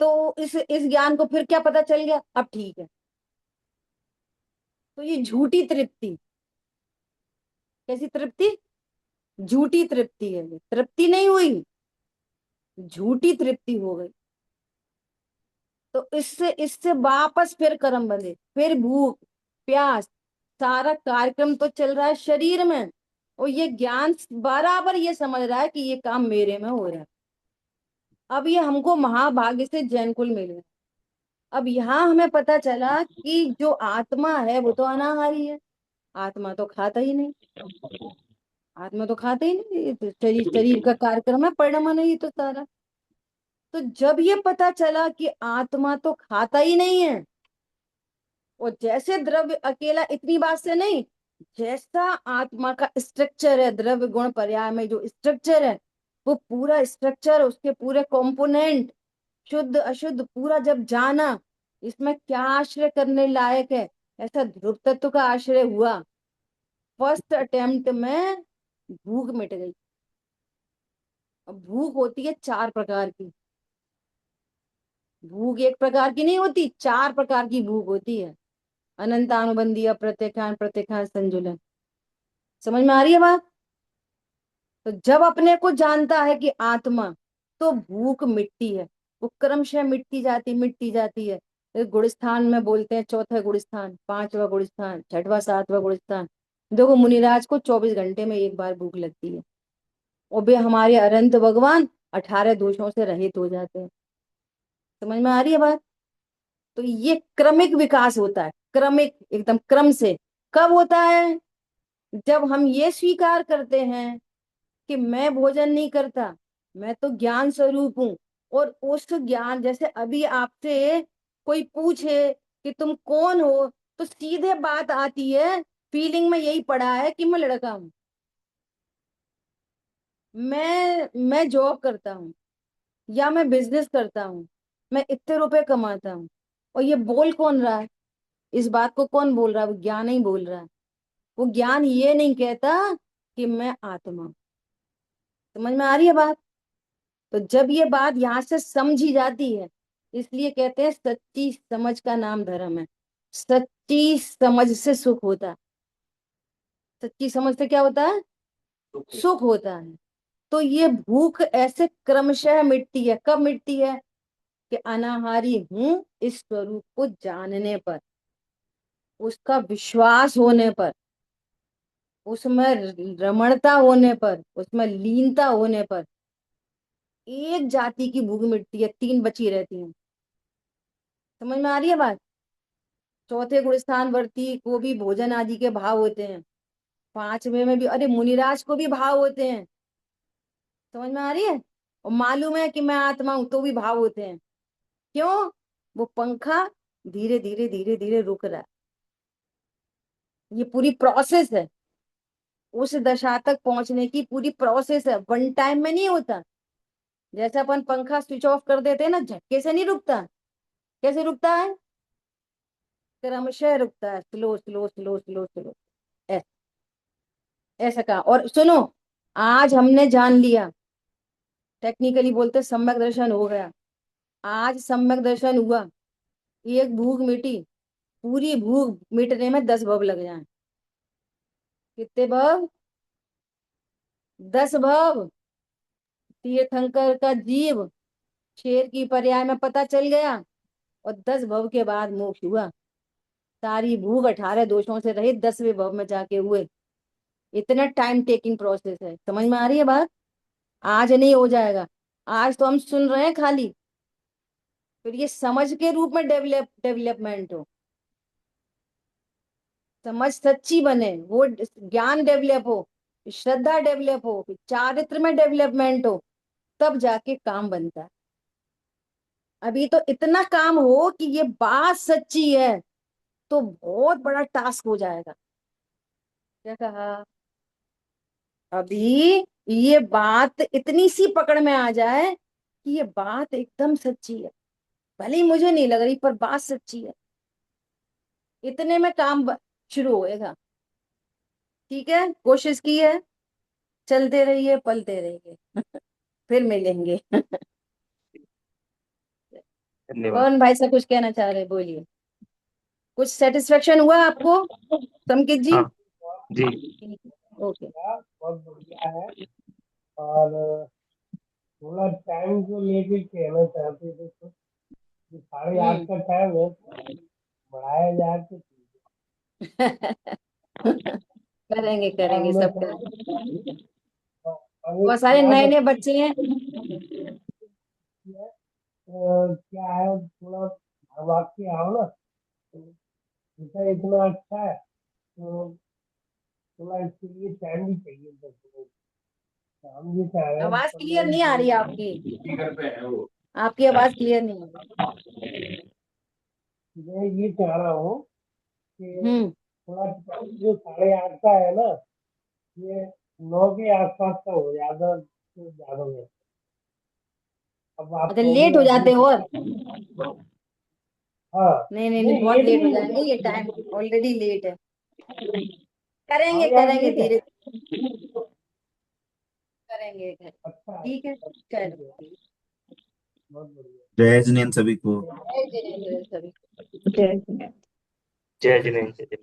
तो इस ज्ञान को फिर क्या पता चल गया? अब ठीक है। तो ये झूठी तृप्ति। कैसी तृप्ति? झूठी तृप्ति है, ये तृप्ति नहीं हुई, झूठी तृप्ति हो गई। तो इससे इससे वापस फिर कर्म बंधे, फिर भूख, प्यास, सारा कार्यक्रम तो चल रहा है शरीर में। और ये ज्ञान बराबर ये समझ रहा है कि ये काम मेरे में हो रहा है। अब ये हमको महाभाग्य से जैन कुल मिल गया। अब यहाँ हमें पता चला कि जो आत्मा है वो तो अनाहारी है। आत्मा तो खाता ही नहीं, आत्मा तो खाता ही नहीं, ये तो शरीर शरीर का कार्यक्रम है, परिणमन है ये तो सारा। तो जब ये पता चला कि आत्मा तो खाता ही नहीं है, और जैसे द्रव्य अकेला, इतनी बात से नहीं, जैसा आत्मा का स्ट्रक्चर है, द्रव्य गुण पर्याय में जो स्ट्रक्चर है, वो पूरा स्ट्रक्चर, उसके पूरे कंपोनेंट, शुद्ध अशुद्ध पूरा जब जाना, इसमें क्या आश्रय करने लायक है, ऐसा ध्रुव तत्व का आश्रय हुआ। फर्स्ट अटेम्प्ट में भूख मिट गई। अब भूख होती है 4 प्रकार की। भूख एक प्रकार की नहीं होती, 4 प्रकार की भूख होती है। अनंतानुबंधी, अप्रत्यखान, प्रत्यखान, संजुलन। समझ में आ रही है बात? तो जब अपने को जानता है कि आत्मा, तो भूख मिटती है, वो क्रमशः मिटती जाती है। तो गुणस्थान में बोलते हैं, चौथा गुणस्थान, पांचवा गुणस्थान, छठवा, सातवां गुणस्थान। देखो मुनिराज को 24 घंटे में एक बार भूख लगती है, और वे हमारे अनंत भगवान 18 दोषों से रहित हो जाते हैं। समझ में आ रही है बात? तो ये क्रमिक विकास होता है, क्रमिक, एकदम क्रम से। कब होता है? जब हम ये स्वीकार करते हैं कि मैं भोजन नहीं करता, मैं तो ज्ञान स्वरूप हूँ। और उस ज्ञान, जैसे अभी आपसे कोई पूछे कि तुम कौन हो, तो सीधे बात आती है, फीलिंग में यही पड़ा है कि मैं लड़का हूँ, मैं जॉब करता हूँ, या मैं बिजनेस करता हूँ, मैं इतने रुपए कमाता हूँ। और ये बोल कौन रहा है? इस बात को कौन बोल रहा है? वो ज्ञान ही बोल रहा है। वो ज्ञान ये नहीं कहता कि मैं आत्मा हूं। समझ में आ रही है बात? तो जब ये बात यहाँ से समझी जाती है, इसलिए कहते हैं सच्ची समझ का नाम धर्म है। सच्ची समझ से सुख होता है। सच्ची समझ से क्या होता है? सुख होता है। तो ये भूख ऐसे क्रमशः मिटती है। कब मिटती है? कि अनाहारी हूं इस स्वरूप को जानने पर, उसका विश्वास होने पर, उसमें रमणता होने पर, उसमें लीनता होने पर एक जाति की भूख मिटती है, 3 बची रहती हैं। समझ में आ रही है बात? चौथे गुणस्थान वर्ती को भी भोजन आदि के भाव होते हैं। 5वें में भी, अरे मुनिराज को भी भाव होते हैं। समझ में आ रही है? और मालूम है कि मैं आत्मा हूं, तो भी भाव होते हैं। क्यों? वो पंखा धीरे धीरे धीरे धीरे रुक रहा है। ये पूरी प्रोसेस है, उस दशा तक पहुंचने की पूरी प्रोसेस है, वन टाइम में नहीं होता। जैसे अपन पंखा स्विच ऑफ कर देते हैं ना, झटके से नहीं रुकता। कैसे रुकता है? क्रमशः रुकता है, slow slow slow slow slow. ऐसा ऐसा कहा। और सुनो, आज हमने जान लिया, टेक्निकली बोलते सम्यक दर्शन हो गया। आज सम्यक दर्शन हुआ, एक भूख मिटी। पूरी भूख मिटने में 10 भव लग जाए। कितने भव? 10 भव। तीर्थंकर का जीव शेर की पर्याय में पता चल गया, और 10 भव के बाद मोक्ष हुआ। सारी भूख 18 दोषों से रहित 10वें भव में जाके हुए। इतना टाइम टेकिंग प्रोसेस है। समझ में आ रही है बात? आज नहीं हो जाएगा। आज तो हम सुन रहे हैं खाली, फिर ये समझ के रूप में डेवलपमेंट हो, समझ सच्ची बने, वो ज्ञान डेवलप हो, श्रद्धा डेवलप हो, चारित्र में डेवलपमेंट हो, तब जाके काम बनता है। अभी तो इतना काम हो कि ये बात सच्ची है, तो बहुत बड़ा टास्क हो जाएगा। क्या कहा? अभी ये बात इतनी सी पकड़ में आ जाए कि ये बात एकदम सच्ची है, भले ही मुझे नहीं लग रही, पर बात सच्ची है, इतने में काम शुरू होएगा। ठीक है, कोशिश की है, चलते रहिए, पलते रहिए। फिर मिलेंगे। धन्यवाद। कौन भाई साहब कुछ कहना चाह रहे? बोलिए। कुछ सेटिस्फेक्शन हुआ आपको संकित जी? हाँ जी। ठीक है, ओके। बहुत बढ़िया है। और थोड़ा टाइम को लेके कहना चाहते थे तो, कि 8:30 हम्म। का टाइम है, बढ़ाया जाए तो करेंगे करेंगे, मैं सब करेंगे। समझ। और एक बहुत सारे क्लास नए नए अच्छी बच्चे हैं। है। क्या है, थोड़ा भाग के आओ ना, तो विषय इतना अच्छा है, तो थोड़ा इसके लिए टाइम भी चाहिए 10 मिनट। तो हम ये चाह रहे हैं आवाज क्लियर 15 नहीं आ रही है मिनट आपकी। आपकी आवाज क्लियर नहीं आ रही। मैं ये चाह रहा हूँ कि हम्म। थोड़ा जो 8:30 का है ना, ये 9 के आसपास का हो, ज्यादा से ज्यादा हो। अब आप अच्छा, कहोगे लेट हो अपनी जाते हो और? हाँ। नहीं नहीं नहीं, नहीं, बहुत लेट लेट हो नहीं जाएंगे, ये होगा। टाइम ऑलरेडी लेट है। करेंगे हाँ यार करेंगे ठीक है। धीरे करेंगे। अच्छा है, ठीक है ठीक है, चलो। बहुत बढ़िया। जय जिनेन्द्र सभी को। जय जिनेन्द्र सभी। जय हिंद। जय जिनेन्द्र।